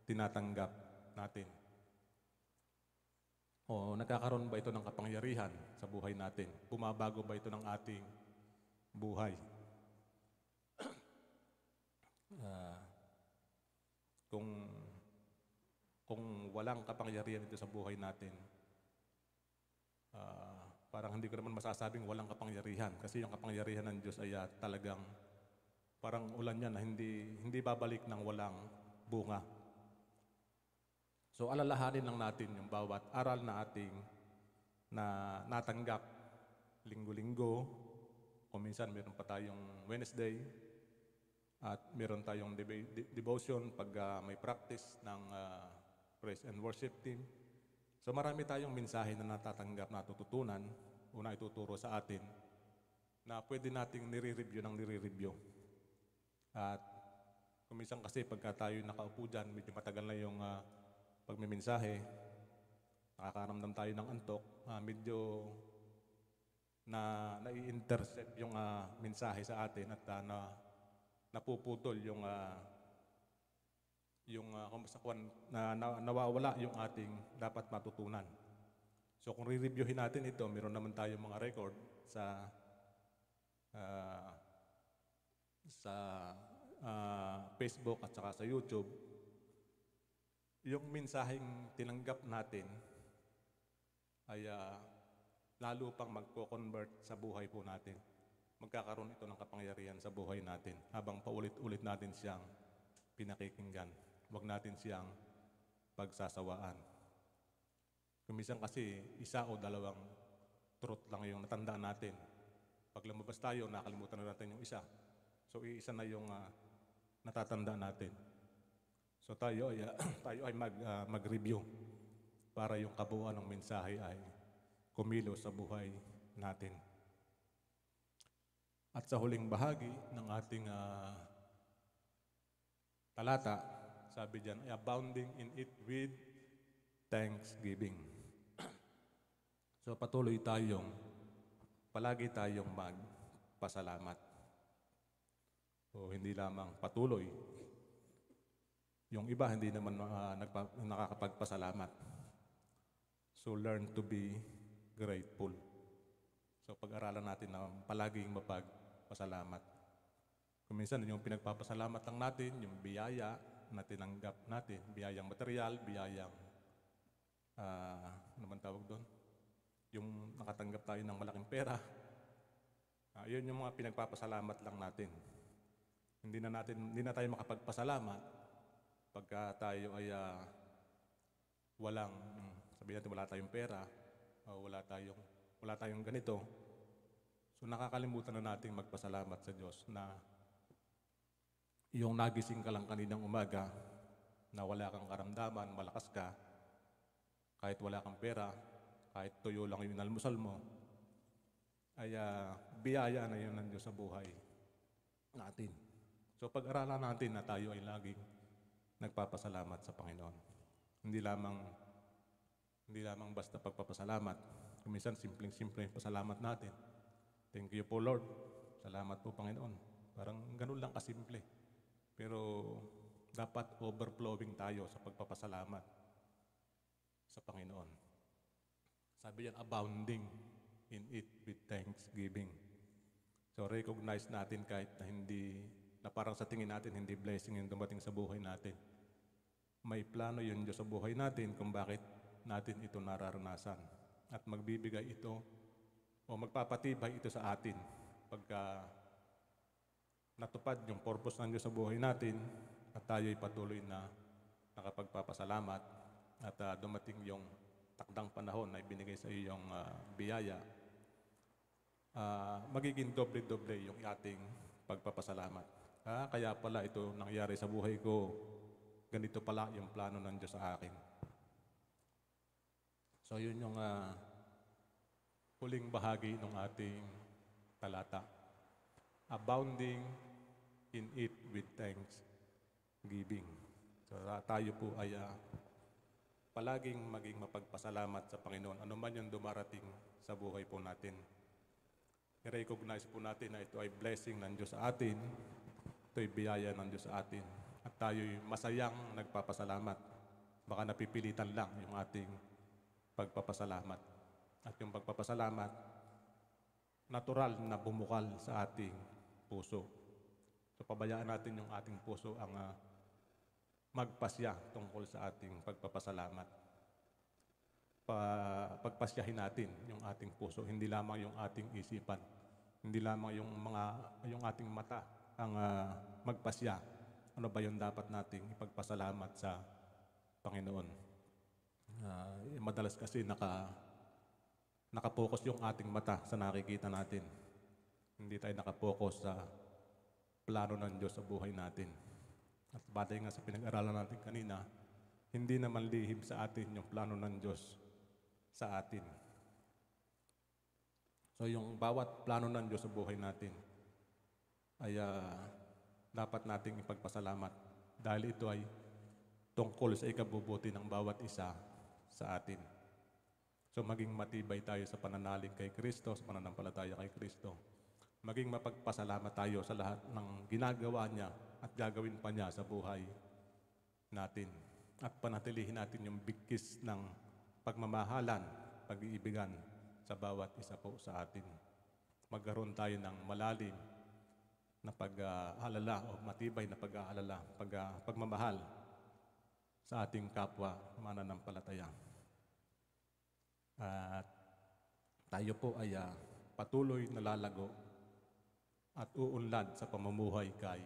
Speaker 1: tinatanggap natin? O nagkakaroon ba ito ng kapangyarihan sa buhay natin? Bumabago ba ito ng ating buhay? Kung walang kapangyarihan ito sa buhay natin, parang hindi ko naman masasabing walang kapangyarihan, kasi yung kapangyarihan ng Diyos ay talagang parang ulan yan na hindi babalik ng walang bunga. So alalahanin lang natin yung bawat aral na ating natanggap linggo-linggo, o minsan meron pa tayong Wednesday, at meron tayong devotion pag may practice ng praise and worship team. So marami tayong mensahe na natatanggap, natututunan, o na ituturo sa atin na pwede nating nire-review. At kuminsan kasi pagka tayo nakaupo dyan, medyo matagal na yung pagmimensahe, nakakaramdam tayo ng antok, medyo nai-intercept yung mensahe sa atin at napuputol yung nawawala yung ating dapat matutunan. So kung re-reviewin natin ito, meron naman tayong mga record sa Facebook at saka sa YouTube. Yung mensaheng tinanggap natin ay lalo pang magko-convert sa buhay po natin. Magkakaroon ito ng kapangyarihan sa buhay natin habang paulit-ulit natin siyang pinakikinggan. Huwag natin siyang pagsasawaan. Kuminsan kasi isa o dalawang truth lang yung natandaan natin. Pag lumabas tayo, nakalimutan na natin yung isa. So iisa na yung natatandaan natin. So tayo ay mag-review para yung kabuuan ng mensahe ay kumilos sa buhay natin. At sa huling bahagi ng ating talata, sabi diyan, abounding in it with thanksgiving. So palagi tayong magpasalamat. So hindi lamang patuloy. Yung iba hindi naman nakakapagpasalamat. So learn to be grateful. So pag-aralan natin na palaging mapagpasalamat. Kung minsan yung pinagpapasalamat lang natin, yung biyaya na tinanggap natin, biyayang material, biyayang ano man tawag doon? Yung nakatanggap tayo ng malaking pera. Yun yung mga pinagpapasalamat lang natin. Hindi na tayo makapagpasalamat pagka tayo ay sabihin natin wala tayong pera, o wala tayong ganito. So nakakalimutan na nating magpasalamat sa Diyos na yung nagising ka lang kaninang umaga na wala kang karamdaman, malakas ka, kahit wala kang pera, kahit tuyo lang yung inalmusal mo, ay biyaya na yun ng Diyos sa buhay natin. So pag-aralan natin na tayo ay laging nagpapasalamat sa Panginoon. Hindi lamang basta pagpapasalamat. Kuminsan simpleng-simple yung pasalamat natin. Thank you po, Lord. Salamat po, Panginoon. Parang ganun lang kasimple. Pero dapat overflowing tayo sa pagpapasalamat sa Panginoon. Sabi yan, abounding in it with thanksgiving. So recognize natin kahit na parang sa tingin natin, hindi blessing yung dumating sa buhay natin. May plano yun Diyos sa buhay natin kung bakit natin ito nararanasan. At magbibigay ito o magpapatibay ito sa atin pagka natupad yung purpose ng Diyos sa buhay natin at tayo'y patuloy na nakapagpapasalamat at dumating yung takdang panahon na ibinigay sa iyong biyaya, magiging doble-doble yung ating pagpapasalamat. Kaya pala ito nangyari sa buhay ko, ganito pala yung plano ng Diyos sa akin. So yun yung huling bahagi ng ating talata. Abounding in it with thanksgiving. So tayo po ay palaging maging mapagpasalamat sa Panginoon. Ano man yung dumarating sa buhay po natin. I-recognize po natin na ito ay blessing ng Diyos sa atin. Ito ay biyaya ng Diyos sa atin. At tayo'y masayang nagpapasalamat. Baka napipilitan lang yung ating pagpapasalamat. At yung pagpapasalamat, natural na bumukal sa ating puso. So pabayaan natin yung ating puso ang magpasya tungkol sa ating pagpapasalamat. Pagpasyahin natin yung ating puso, hindi lamang yung ating isipan, hindi lamang yung ating mata ang magpasya. Ano ba yung dapat nating ipagpasalamat sa Panginoon? Madalas kasi nakapokus yung ating mata sa nakikita natin. Hindi tayo nakapokus sa plano ng Diyos sa buhay natin. At batay nga sa pinag-aralan natin kanina, hindi naman lihim sa atin yung plano ng Diyos sa atin. So yung bawat plano ng Diyos sa buhay natin ay dapat nating ipagpasalamat dahil ito ay tungkol sa ikabubuti ng bawat isa sa atin. So maging matibay tayo sa pananalig kay Kristo, sa pananampalataya kay Kristo. Maging mapagpasalamat tayo sa lahat ng ginagawa niya at gagawin pa niya sa buhay natin. At panatilihin natin yung bigkis ng pagmamahalan, pag-iibigan sa bawat isa po sa atin. Magkaroon tayo ng malalim na pag-aalala o matibay na pag-aalala, pagmamahal sa ating kapwa mananampalataya. At tayo po ay patuloy na lalago at uunlad sa pamumuhay kay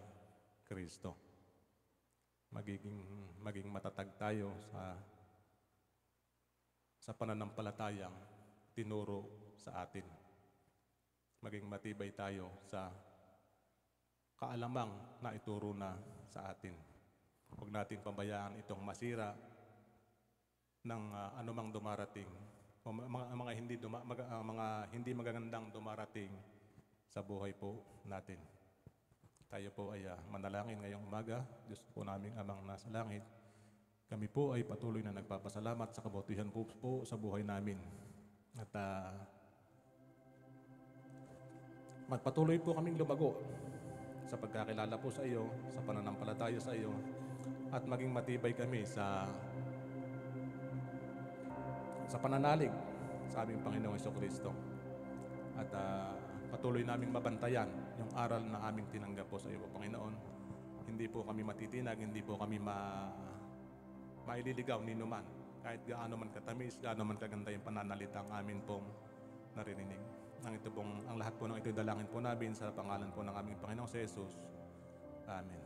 Speaker 1: Kristo. Maging matatag tayo sa pananampalatayang tinuro sa atin. Maging matibay tayo sa kaalamang na ituro na sa atin. Huwag natin pabayaan itong masira ng anumang dumarating o mga hindi magagandang dumarating sa buhay po natin. Tayo po ay manalangin ngayong umaga. Diyos po naming Amang nasa langit, kami po ay patuloy na nagpapasalamat sa kabutihan po sa buhay namin. At magpatuloy po kaming lumago sa pagkakilala po sa iyo, sa pananampalataya sa iyo, at maging matibay kami sa pananalig sa aming Panginoong Jesucristo. At patuloy naming mabantayan yung aral na aming tinanggap po sa iyo, Panginoon. Hindi po kami matitinag, hindi po kami maililigaw ni numan. Kahit gaano man katamis, gaano man kaganda yung pananalita ang amin pong naririnig. Ang lahat po ng ito dalangin po namin sa pangalan po ng aming Panginoong Jesus. Amen.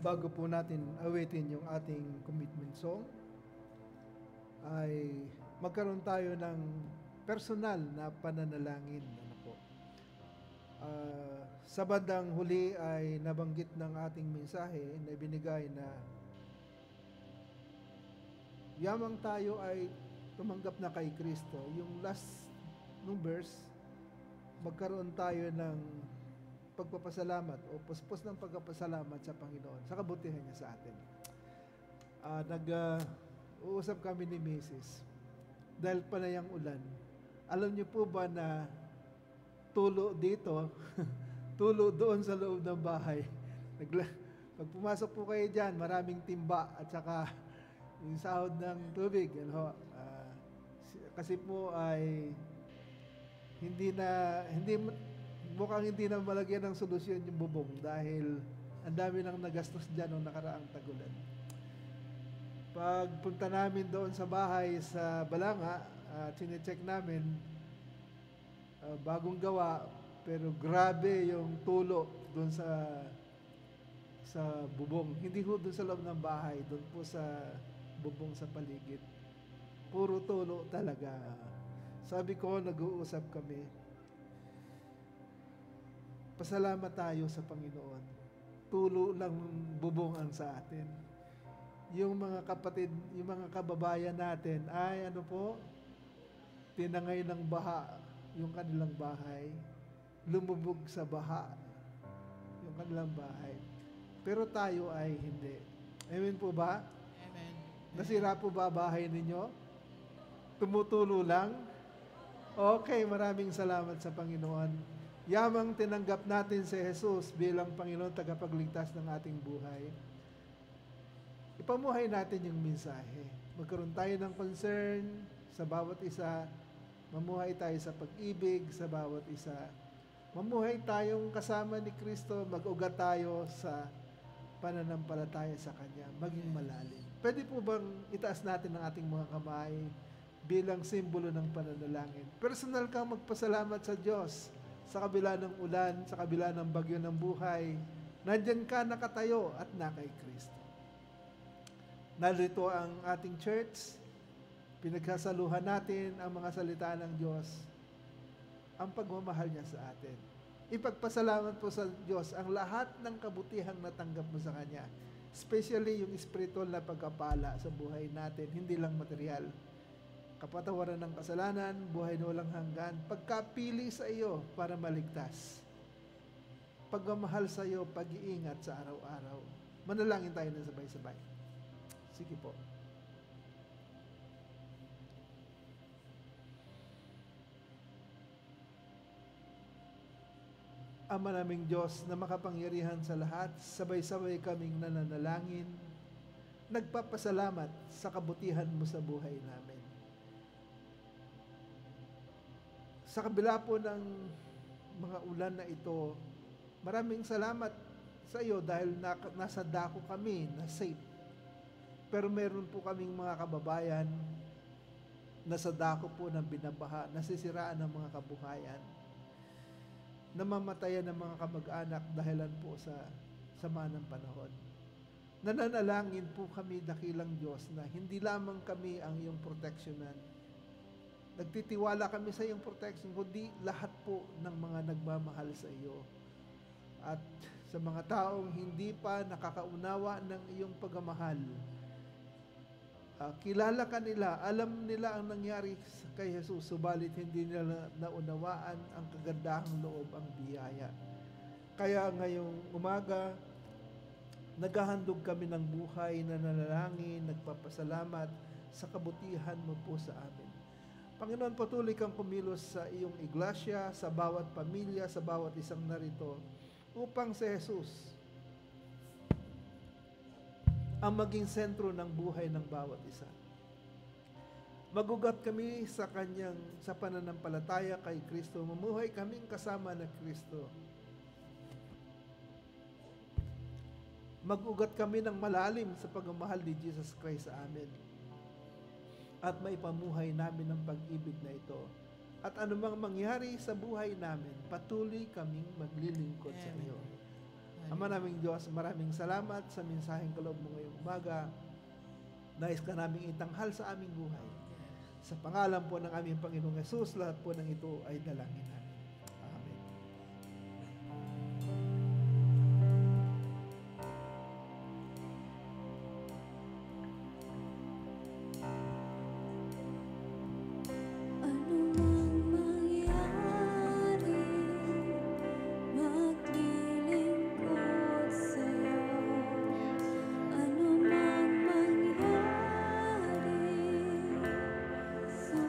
Speaker 2: Bago po natin awitin yung ating commitment song, ay magkaroon tayo ng personal na pananalangin. Sa bandang huli ay nabanggit ng ating mensahe na binigay na yamang tayo ay tumanggap na kay Kristo. Yung last nung verse, magkaroon tayo ng pagpapasalamat o puspos ng pagpapasalamat sa Panginoon sa kabutihan niya sa atin. Nag-uusap kami ni Mrs. dahil panayang ulan. Alam niyo po ba na tulo dito, tulo doon sa loob ng bahay. Pag pumasok po kayo dyan, maraming timba at saka yung sahod ng tubig. Kasi po ay mukhang hindi na malagyan ng solusyon yung bubong dahil ang dami nang nagastos dyan noong nakaraang tagulan. Pagpunta namin doon sa bahay sa Balanga, chinecheck namin, bagong gawa, pero grabe yung tulo doon sa bubong. Hindi ho doon sa loob ng bahay, doon po sa bubong sa paligid. Puro tulo talaga. Sabi ko, nag-uusap kami. Pasalamat tayo sa Panginoon. Tulo lang bubong ang sa atin. Yung mga kapatid, yung mga kababayan natin ay tinangay ng baha yung kanilang bahay. Lumubog sa baha yung kanilang bahay. Pero tayo ay hindi. Amen po ba?
Speaker 3: Amen.
Speaker 2: Nasira po ba bahay ninyo? Tumutulo lang? Okay, maraming salamat sa Panginoon. Yamang tinanggap natin si Jesus bilang Panginoon tagapagligtas ng ating buhay. Ipamuhay natin yung mensahe. Magkaroon tayo ng concern sa bawat isa. Mamuhay tayo sa pag-ibig sa bawat isa. Mamuhay tayong kasama ni Kristo. Mag-ugat tayo sa pananampalataya sa Kanya. Maging malalim. Pwede po bang itaas natin ang ating mga kamay bilang simbolo ng pananalangin? Personal kang magpasalamat sa Diyos sa kabila ng ulan, sa kabila ng bagyo ng buhay. Nandyan ka nakatayo at na kay Kristo. Narito ang ating church. Pinagsasaluhan natin ang mga salita ng Diyos, ang pagmamahal niya sa atin. Ipagpasalamat po sa Diyos ang lahat ng kabutihang natanggap mo sa Kanya. Especially yung spiritual na pagkapala sa buhay natin, hindi lang material. Kapatawaran ng kasalanan, buhay na walang hanggan, pagkapili sa iyo para maligtas. Pagmamahal sa iyo, pag-iingat sa araw-araw. Manalangin tayo ng sabay-sabay. Sige po. Ama naming Diyos na makapangyarihan sa lahat, sabay-sabay kaming nananalangin, nagpapasalamat sa kabutihan mo sa buhay namin. Sa kabila po ng mga ulan na ito, maraming salamat sa iyo dahil nasa dako kami na safe. Pero meron po kaming mga kababayan na sa dako po ng binabaha, nasisiraan ng mga kabuhayan, namamatayan ng mga kamag-anak dahilan po sa sama ng panahon. Nananalangin po kami, dakilang Diyos, na hindi lamang kami ang iyong proteksyonan. Nagtitiwala kami sa iyong protection, kundi lahat po ng mga nagmamahal sa iyo. At sa mga taong hindi pa nakakaunawa ng iyong pagmamahal, kilala ka nila, alam nila ang nangyari kay Jesus, subalit hindi nila naunawaan ang kagandahang loob, ang biyaya. Kaya ngayong umaga, naghahandog kami ng buhay na nanalangin, nagpapasalamat sa kabutihan mo po sa amin. Panginoon, patuloy kang kumilos sa iyong iglesia, sa bawat pamilya, sa bawat isang narito, upang si Jesus ang maging sentro ng buhay ng bawat isa. Magugat kami sa sa pananampalataya kay Kristo. Mamuhay kaming kasama ng Kristo. Magugat kami ng malalim sa pagmamahal ni Jesus Christ sa amin. At maipamuhay namin ang pag-ibig na ito. At anumang mangyari sa buhay namin, patuloy kaming maglilingkod sa iyo. Ama naming Diyos, maraming salamat sa mensaheng kaloob mo ngayong umaga. Nais ka naming itanghal sa aming buhay. Sa pangalan po ng aming Panginoong Hesus, lahat po ng ito ay dalangin namin. Amen.
Speaker 4: Anumang mangyari, maglilingkod sa'yo. Anumang mangyari sa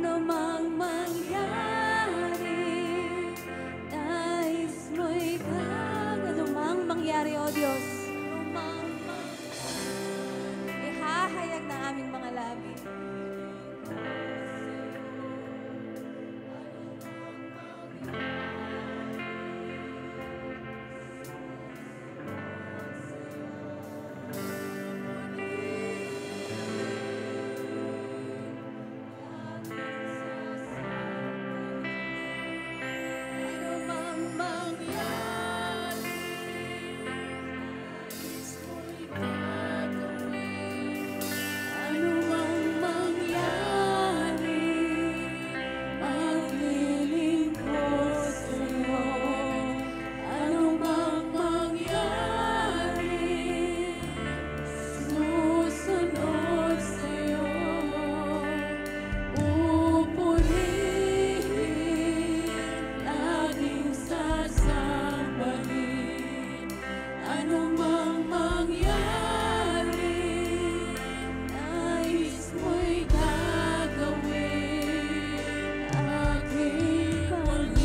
Speaker 4: Ano mang mangyari, nais mo'y ano mang mangyari, O Diyos, ano mang ihahayag ng aming mga labi. Ano mang mangyari, nais mo'y gagawin. Ano mang mangyari, maglilingkod sa'yo. Ano mang mangyari, susunod sa'yo. Pupurihin, laging sasambahin. Ano mang mangyari, nais mo'y gagawin, aking Panginoon.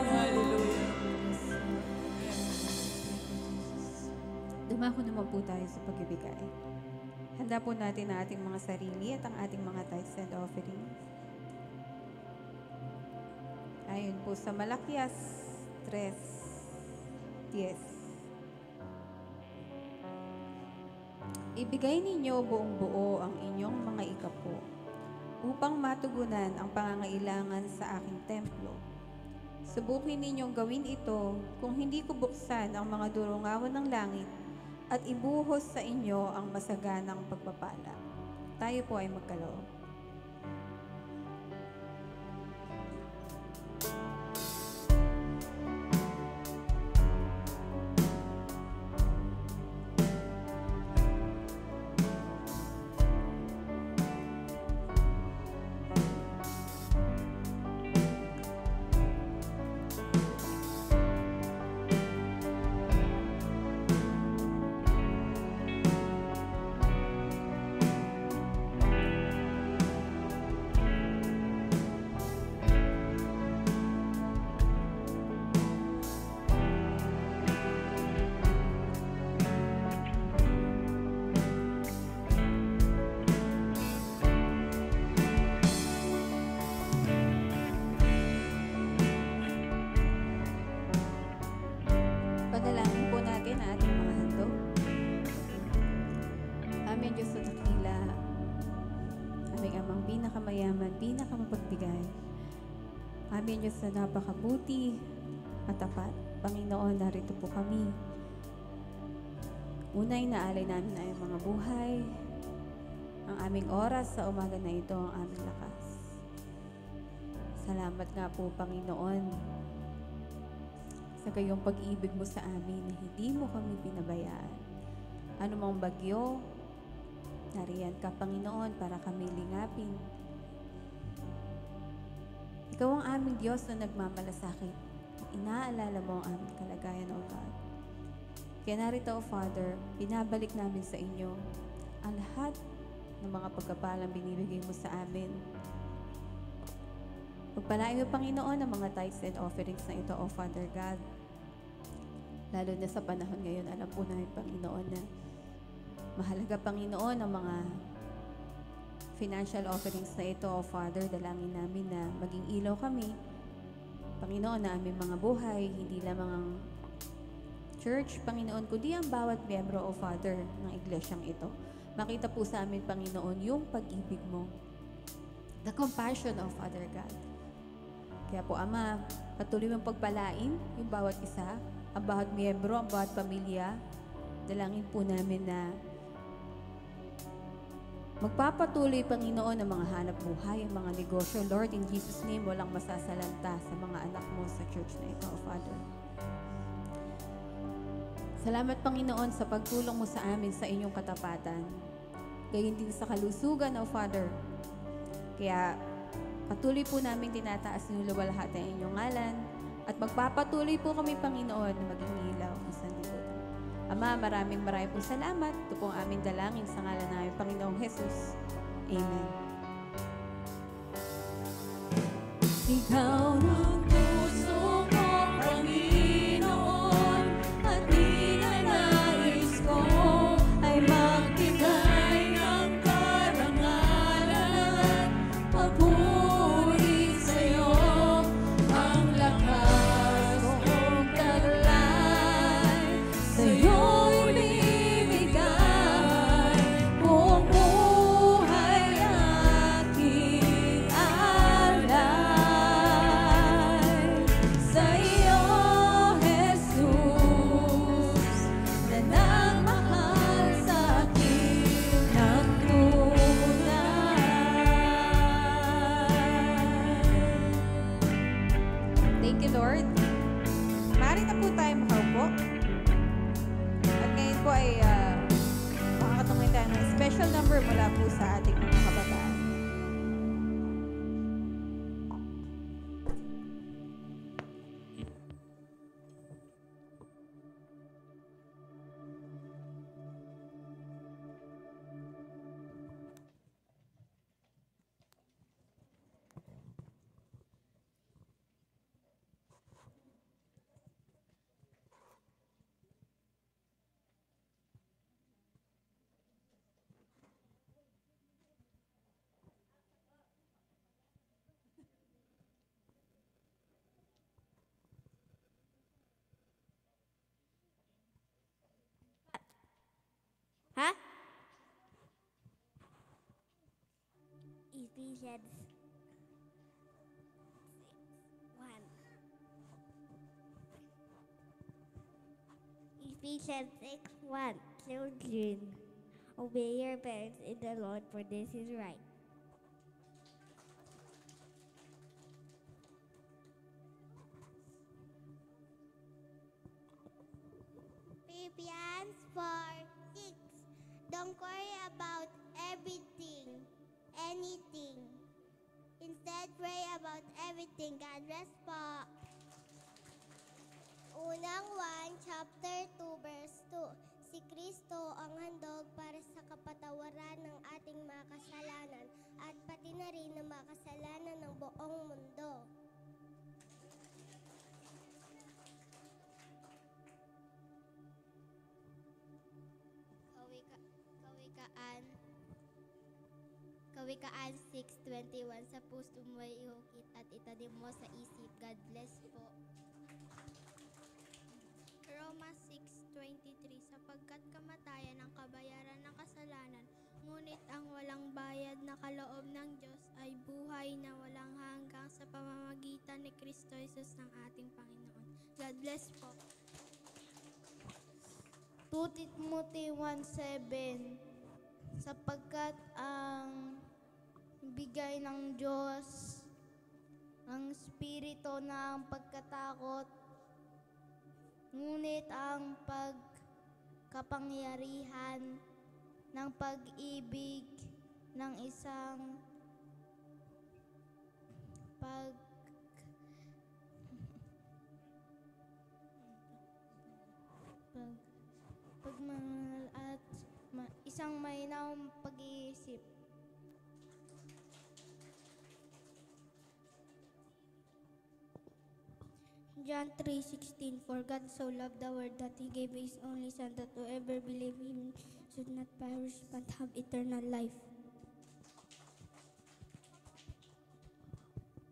Speaker 4: Hallelujah. Dumako naman po tayo sa pagbibigay. Handa po natin ang ating mga sarili at ang ating mga tithes and offerings. Ayon po sa Malakias 3:10. Ibigay ninyo buong buo ang inyong mga ikapo upang matugunan ang pangangailangan sa aking templo. Subukin ninyong gawin ito kung hindi ko buksan ang mga durungawan ng langit at ibuhos sa inyo ang masaganang pagpapala. Tayo po ay magkaloob. Panalangin po natin ang ating mga handog. Aming Diyos sa dakila, aming amang pinakamayaman, pinakamapagbigay. Aming Diyos na napakabuti at tapat. Panginoon, narito po kami. Unay naalay namin ay mga buhay, ang aming oras sa umaga na ito, ang aming lakas. Salamat nga po, Panginoon, sa gayong pag-ibig mo sa amin na hindi mo kami pinabayaan. Anumang bagyo, nariyan ka, Panginoon, para kami lingapin. Ikaw ang aming Diyos na nagmamalasakit. Inaalala mo ang aming kalagayan, O God. Kaya narito, O Father, binabalik namin sa inyo ang lahat ng mga pagkapalang binibigay mo sa amin. Pagpalain mo, Panginoon, ang mga tithes and offerings na ito, O Father God. Lalo na sa panahon ngayon, alam po namin, Panginoon, na mahalaga, Panginoon, ang mga financial offerings na ito, O Father. Dalangin namin na maging ilaw kami, Panginoon, na aming mga buhay, hindi lamang ang church, Panginoon, kundi ang bawat miyembro, O Father, ng iglesyang ito. Makita po sa amin, Panginoon, yung pag-ibig mo. The compassion, O Father God. Kaya po, Ama, patuloy mong pagpalain yung bawat isa, ang bawat miyembro, ang bawat pamilya. Dalangin po namin na magpapatuloy, Panginoon, ang mga hanap buhay, ang mga negosyo. Lord, in Jesus' name, walang masasalanta sa mga anak mo sa church na ito, O Father. Salamat, Panginoon, sa pagtulong mo sa amin sa inyong katapatan. Gayon din sa kalusugan, O Father. Kaya patuloy po namin tinataas ng luwalhati ang inyong ngalan at magpapatuloy po kami, Panginoon, na maging ilaw ang sanlibutan. Ama, maraming po salamat. Ito po ang aming dalangin sa ngalan namin, Panginoong Jesus. Amen. Ikaw ng puso ko, Panginoon, at ninanais ko ay magbigay ng karangalan, papuri sa'yo, ang lakas kong taglay, sa'yo'y bibigay, buong buhay aking alay. Sa'yo, Jesus, na nagmahal sa'kin ng tunay. Thank you, Lord. Maaari na po tayo makaupo. At ngayon po ay makakatungin tayo ng special number mula po sa ating mga kabataan.
Speaker 3: Huh? Ephesians 1. Ephesians 6:1. Children, obey your parents in the Lord, for this is right. Philippians 4:6. Don't worry about anything. Instead, pray about everything. God bless po. Unang 1, chapter 2, verse 2. Si Kristo ang handog para sa kapatawaran ng ating mga kasalanan at pati na rin ng mga kasalanan ng buong mundo. Kawikaan 6:21. Sa puso mo ay ihukit at itanim mo sa isip. God bless po. Roma 6:23. Sapagkat kamatayan ang kabayaran ng kasalanan, ngunit ang walang bayad na kaloob ng Diyos ay buhay na walang hanggang sa pamamagitan ni Kristo Jesus ng ating Panginoon. God bless po.
Speaker 5: 2 Timothy 1:7. Sapagkat ang bigay ng Diyos ang espiritu ng pagkatakot, ngunit ang pagkapangyarihan ng pag-ibig ng isang pagmamahal at isang mainam pag-iisip.
Speaker 3: John 3:16. For God so loved the world that He gave His only Son, that whoever believes Him should not perish but have eternal life.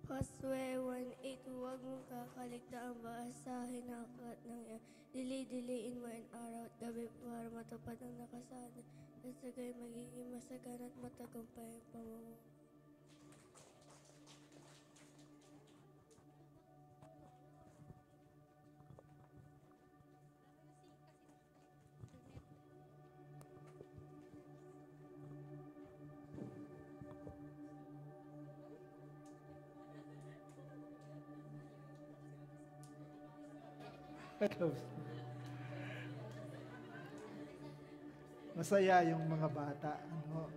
Speaker 5: Josue 1:8. Huwag mong kakaligtaan sa hinakat ng iyan. Dili-diliin mo ang araw at gabi para matupad ang nakasaad. At sagay magiging masagan at matagumpay ang pamumuhay.
Speaker 2: Masaya yung mga bata. Ano?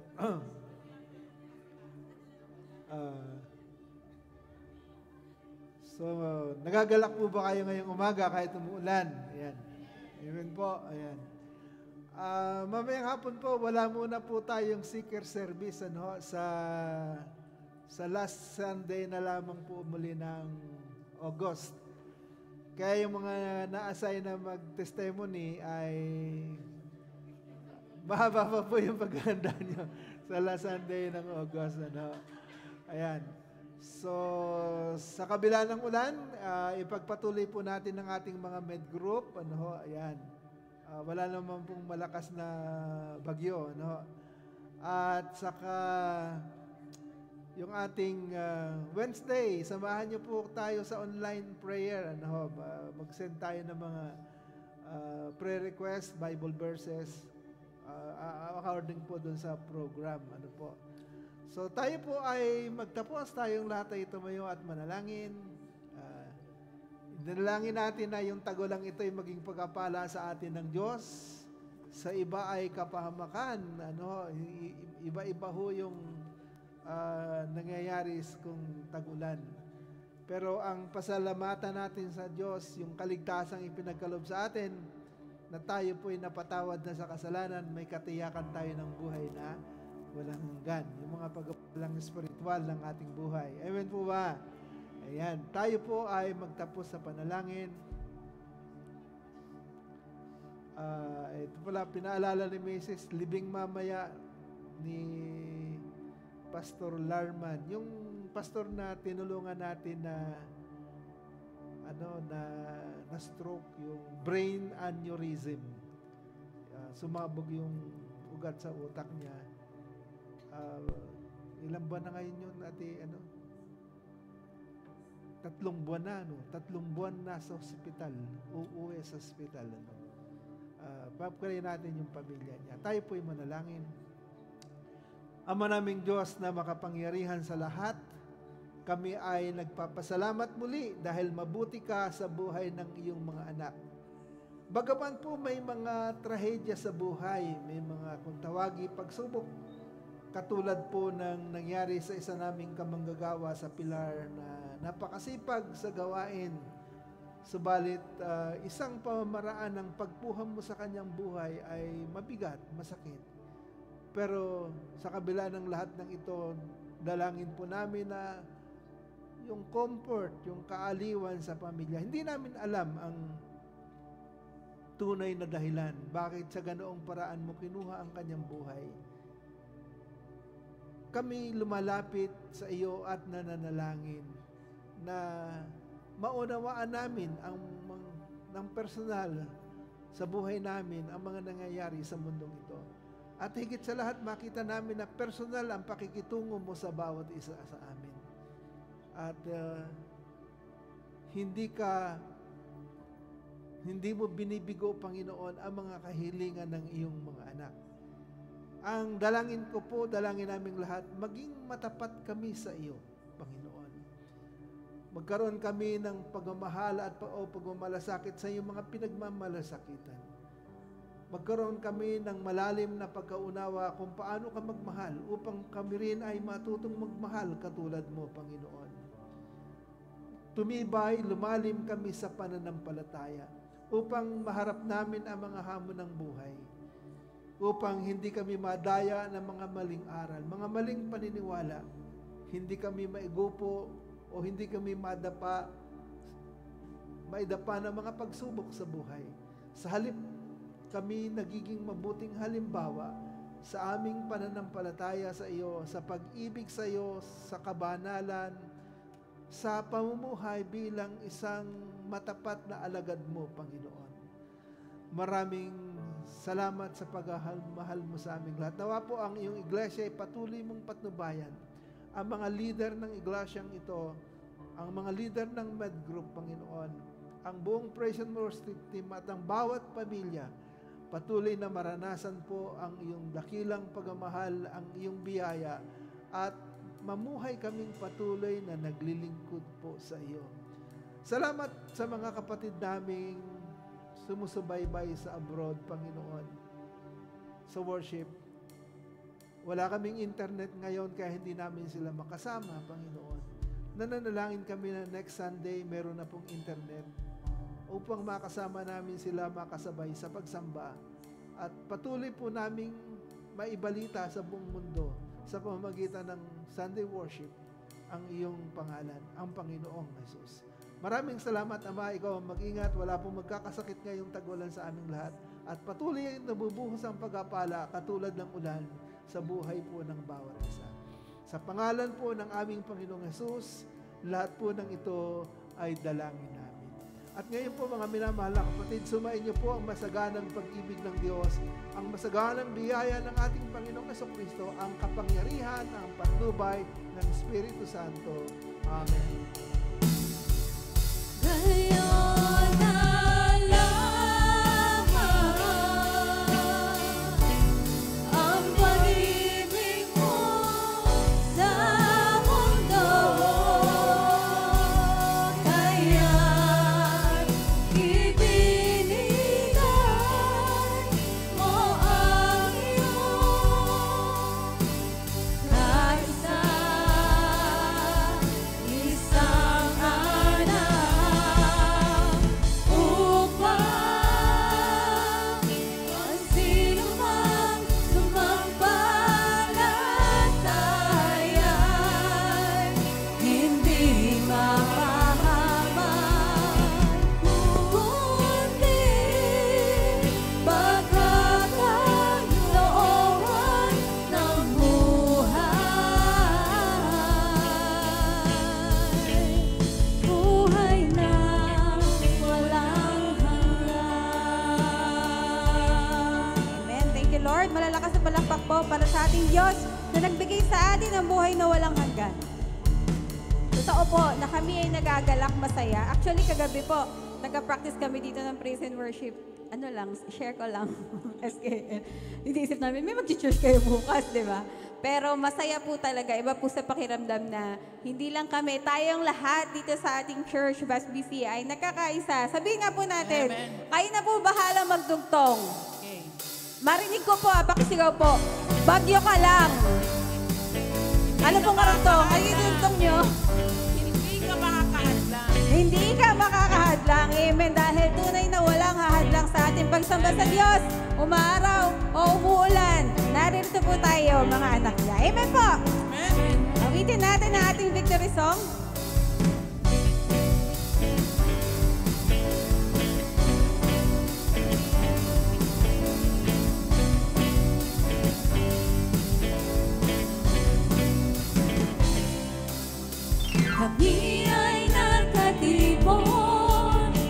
Speaker 2: So, nagagalak po ba kayo ngayong umaga kahit umuulan? Ayan. Amen po. Ayan. Mamayang hapon po, wala muna po tayong seeker service sa last Sunday na lamang po muli ng August. Kaya yung mga na-assign na mag-testimony ay mahaba pa po yung paghahanda nyo sa last Sunday ng August. Ayan. So, sa kabila ng ulan, ipagpatuloy po natin ang ating mga med group. Ayan. Wala naman pong malakas na bagyo. At saka, yung ating Wednesday, samahan niyo po tayo sa online prayer. Mag-send tayo ng mga prayer requests, Bible verses, according po dun sa program. So tayo po ay magtapos, tayong lahat ay tumayo at manalangin. Dinalangin natin na yung tagulang ito ay maging pagpapala sa atin ng Diyos. Sa iba ay kapahamakan. Iba-iba ho yung nangyayari kung tagulan. Pero ang pasalamatan natin sa Diyos, yung kaligtasang ipinagkaloob sa atin, na tayo po ay napatawad na sa kasalanan, may katiyakan tayo ng buhay na walang hanggan. Yung mga pagpapalang spiritual ng ating buhay. Amen po ba? Ayan. Tayo po ay magtapos sa panalangin. Ito pala, pinaalala ni Mrs. Libing mamaya ni Pastor Larman. Yung pastor na tinulungan natin na na stroke, yung brain aneurysm. Sumabog yung ugat sa utak niya. Ilang buwan na ngayon yun, ate, 3 buwan na, 3 buwan na sa hospital, uuwi sa hospital. Papakarin natin yung pamilya niya. Tayo po'y manalangin. Ama naming Diyos na makapangyarihan sa lahat, kami ay nagpapasalamat muli dahil mabuti ka sa buhay ng iyong mga anak. Bagaman po may mga trahedya sa buhay, may mga kung tawagi pagsubok, katulad po ng nangyari sa isa naming kamanggagawa sa Pilar na napakasipag sa gawain, subalit isang pamamaraan ng pagpuham mo sa kanyang buhay ay mabigat, masakit. Pero sa kabila ng lahat ng ito, dalangin po namin na yung comfort, yung kaaliwan sa pamilya. Hindi namin alam ang tunay na dahilan. Bakit sa ganoong paraan mo kinuha ang kanyang buhay? Kami lumalapit sa iyo at nananalangin na maunawaan namin ng personal sa buhay namin ang mga nangyayari sa mundong ito. At higit sa lahat, makita namin na personal ang pakikitungo mo sa bawat isa sa amin. At hindi mo binibigo, Panginoon, ang mga kahilingan ng iyong mga anak. Ang dalangin ko po, dalangin naming lahat, maging matapat kami sa iyo, Panginoon. Magkaroon kami ng pagmamahal at pagmamalasakit sa iyong mga pinagmamalasakitan. Magkaroon kami ng malalim na pagkaunawa kung paano ka magmahal upang kami rin ay matutong magmahal katulad mo, Panginoon. Tumibay, lumalim kami sa pananampalataya upang maharap namin ang mga hamon ng buhay, upang hindi kami madaya ng mga maling aral, mga maling paniniwala, hindi kami maigupo o hindi kami maidapa ng mga pagsubok sa buhay. Sa halip, kami nagiging mabuting halimbawa sa aming pananampalataya sa iyo, sa pag-ibig sa iyo, sa kabanalan, sa pamumuhay bilang isang matapat na alagad mo, Panginoon. Maraming salamat sa pagmamahal mo sa aming lahat. Nawa po ang iyong iglesia ay patuloy mong patnubayan. Ang mga leader ng iglesyang ito, ang mga leader ng med group, Panginoon, ang buong Praise and Worship team at ang bawat pamilya, patuloy na maranasan po ang iyong dakilang pagmamahal, ang iyong biyaya, at mamuhay kaming patuloy na naglilingkod po sa iyo. Salamat sa mga kapatid naming sumusubaybay sa abroad, Panginoon, sa worship. Wala kaming internet ngayon kaya hindi namin sila makasama, Panginoon. Nananalangin kami na next Sunday meron na pong internet upang makasama namin sila makasabay sa pagsamba at patuloy po naming maibalita sa buong mundo sa pamamagitan ng Sunday worship ang iyong pangalan, ang Panginoong Jesus. Maraming salamat, Ama. Ikaw ang mag-ingat. Wala pong magkakasakit ngayong tag-ulan sa aming lahat. At patuloy ang nabubuhos ang pagpapala katulad ng ulan sa buhay po ng bawat isa. Sa pangalan po ng aming Panginoong Jesus, lahat po ng ito ay dalangin namin. At ngayon po mga minamahal na kapatid, sumain niyo po ang masaganang pag-ibig ng Diyos, ang masaganang biyaya ng ating Panginoong Jesucristo, ang kapangyarihan, ang patnubay ng Espiritu Santo. Amen.
Speaker 6: Ngayon na lamang ang pag-ibig mo sa mundo, kaya't ibinigay mo ang iyong kaisa-isang anak upang ang sino mang sumampalataya'y hindi mapahamak, kundi pagkakalooban ng buhay na walang hanggan.
Speaker 4: Amen. Thank you, Lord. Malalakas na palakpak po para sa ating Diyos na nagbigay sa atin ng buhay na walang hanggan. Totoo po na kami ay nagagalak masaya. Actually, kagabi po, nagka-practice kami dito ng praise and worship. Ano lang, share ko lang. SKN. Iniisip namin, may mag-church kayo bukas, di ba? Pero masaya po talaga. Iba po sa pakiramdam na hindi lang kami, tayong lahat dito sa ating church, Bas BCI, nagkakaisa. Sabihin nga po natin, kayo na po bahala magdugtong. Marinig ko po, pakisigaw po. Bagyo ka lang. Ano pong karugtong? Ano yung dugtong nyo?
Speaker 6: Hindi ka makakahadlang.
Speaker 4: Hindi ka makakahadlang. Amen. Dahil tunay na walang hahadlang sa ating pagsamba sa Diyos. Umaaraw o umuulan. Narito po tayo, mga anak niya. Amen po.
Speaker 6: Amen.
Speaker 4: Awitin natin ang ating victory song.
Speaker 6: Kami ay nagkatipon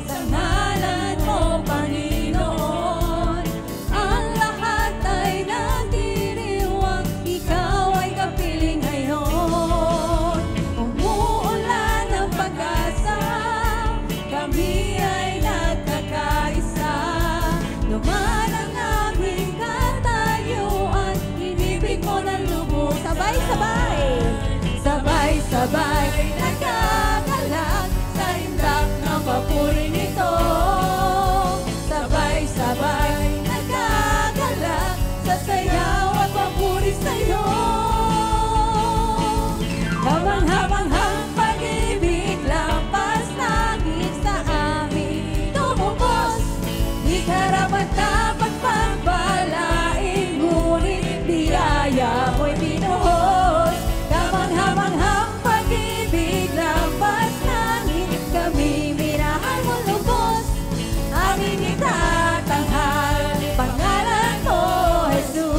Speaker 6: sa ngalan mo, Panginoon. Ang lahat ay nagdiriwang, ikaw ay kapiling ngayon. Umuulan ang pag-asa, kami ay nagkakaisa. Luman ang aming katayuan, inibig mo ng lubos.
Speaker 4: Sabay-sabay.
Speaker 6: Sabay-sabay nagkakalat sa indak ng papuri nito. Sabay-sabay nagkakalat sa sayaw at papuri sa'yo. Habang-habanghang pag-ibig lampas langit sa amin tumubos. Di karapat-dapat pagbalain, ngunit biyaya mo'y binuhos. Habang-habanghang pag-ibig lampas langit, kami minahal mo lubos. Aming itatanghal, pangalan mo, Jesus.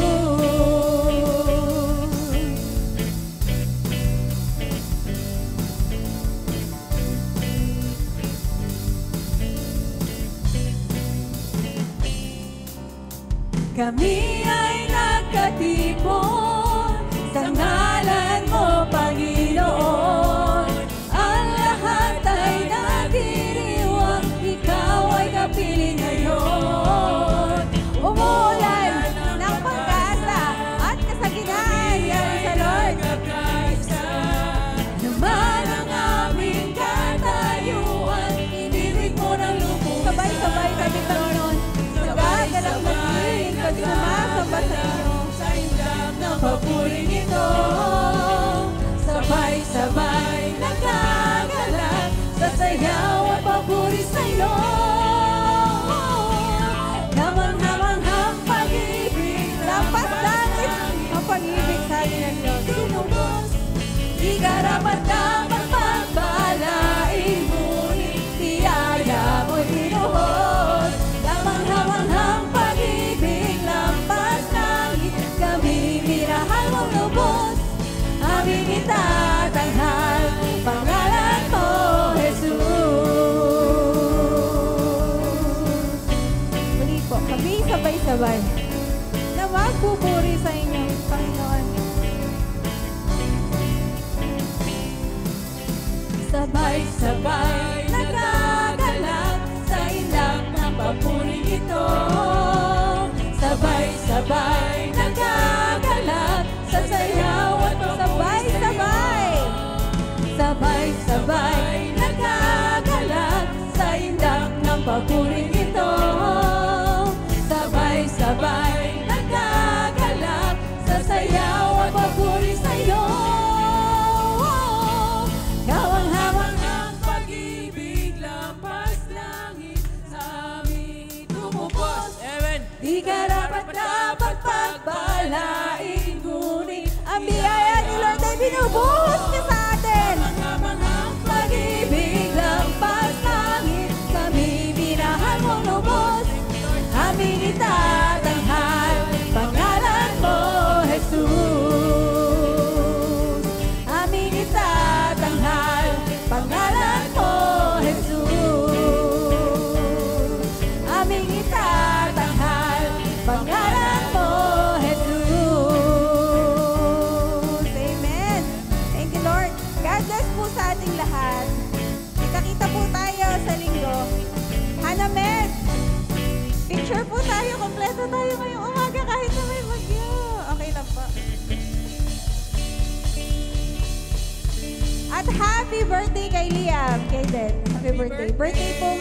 Speaker 6: Kami ay nagkatipon sa ngalan mo, Panginoon. Ang lahat ay nagdiriwang, ikaw ay kapiling ngayon. Umuulan
Speaker 4: ng pag-asa at kasaginaan yan sa Lord.
Speaker 6: Naman ang aming katayuan, inibig mo ng lubos.
Speaker 4: Sabay-sabay sabi Panginoon. Nagagalak na din pag sumasamba sa inyo.
Speaker 6: Sa indak Di karapat-dapat pagpalain, ngunit biyaya mo'y binuhos. Lamang-hamanghang pag-ibig, lampas langit, kami minahal mong lubos. Aming itatanghal, pangalan mo, Jesus.
Speaker 4: Muli po, kami sabay-sabay na magpupuri sa inyong Panginoon.
Speaker 6: Sabay-sabay nagagalak sa ilang ng papuring ito. Sabay-sabay nagagalak sa sayaw at
Speaker 4: Sabay-sabay!
Speaker 6: Sabay-sabay nagagalak sa ilang ng papuring ito. Sabay-sabay nagagalak sa sayaw at papuri sa'yo. Kawang-hawang ang pag-ibig, lampas langit, sa amin tumupos. Amen. Di karapat-dapat pagpalain, ngunit
Speaker 4: Ang biyaya ni Lord ay binubuhos niya sa atin.
Speaker 6: ang pag-ibig, lampas langit, kami minahal mong lubos. Aming itatanghal, pangalan mo, Jesus. Aming itatanghal, pangalan mo, Jesus. Aming itatanghal, pangalan mo, Jesus.
Speaker 4: Amen. Thank you, Lord. God bless po sa ating lahat. Kita-kita po tayo sa linggo. Hanamed, picture po tayo. Kompleto tayo ngayong umaga kahit na may bagyo. Okay lang po. At happy birthday kay Liam. Kay Den. Happy birthday. Birthday po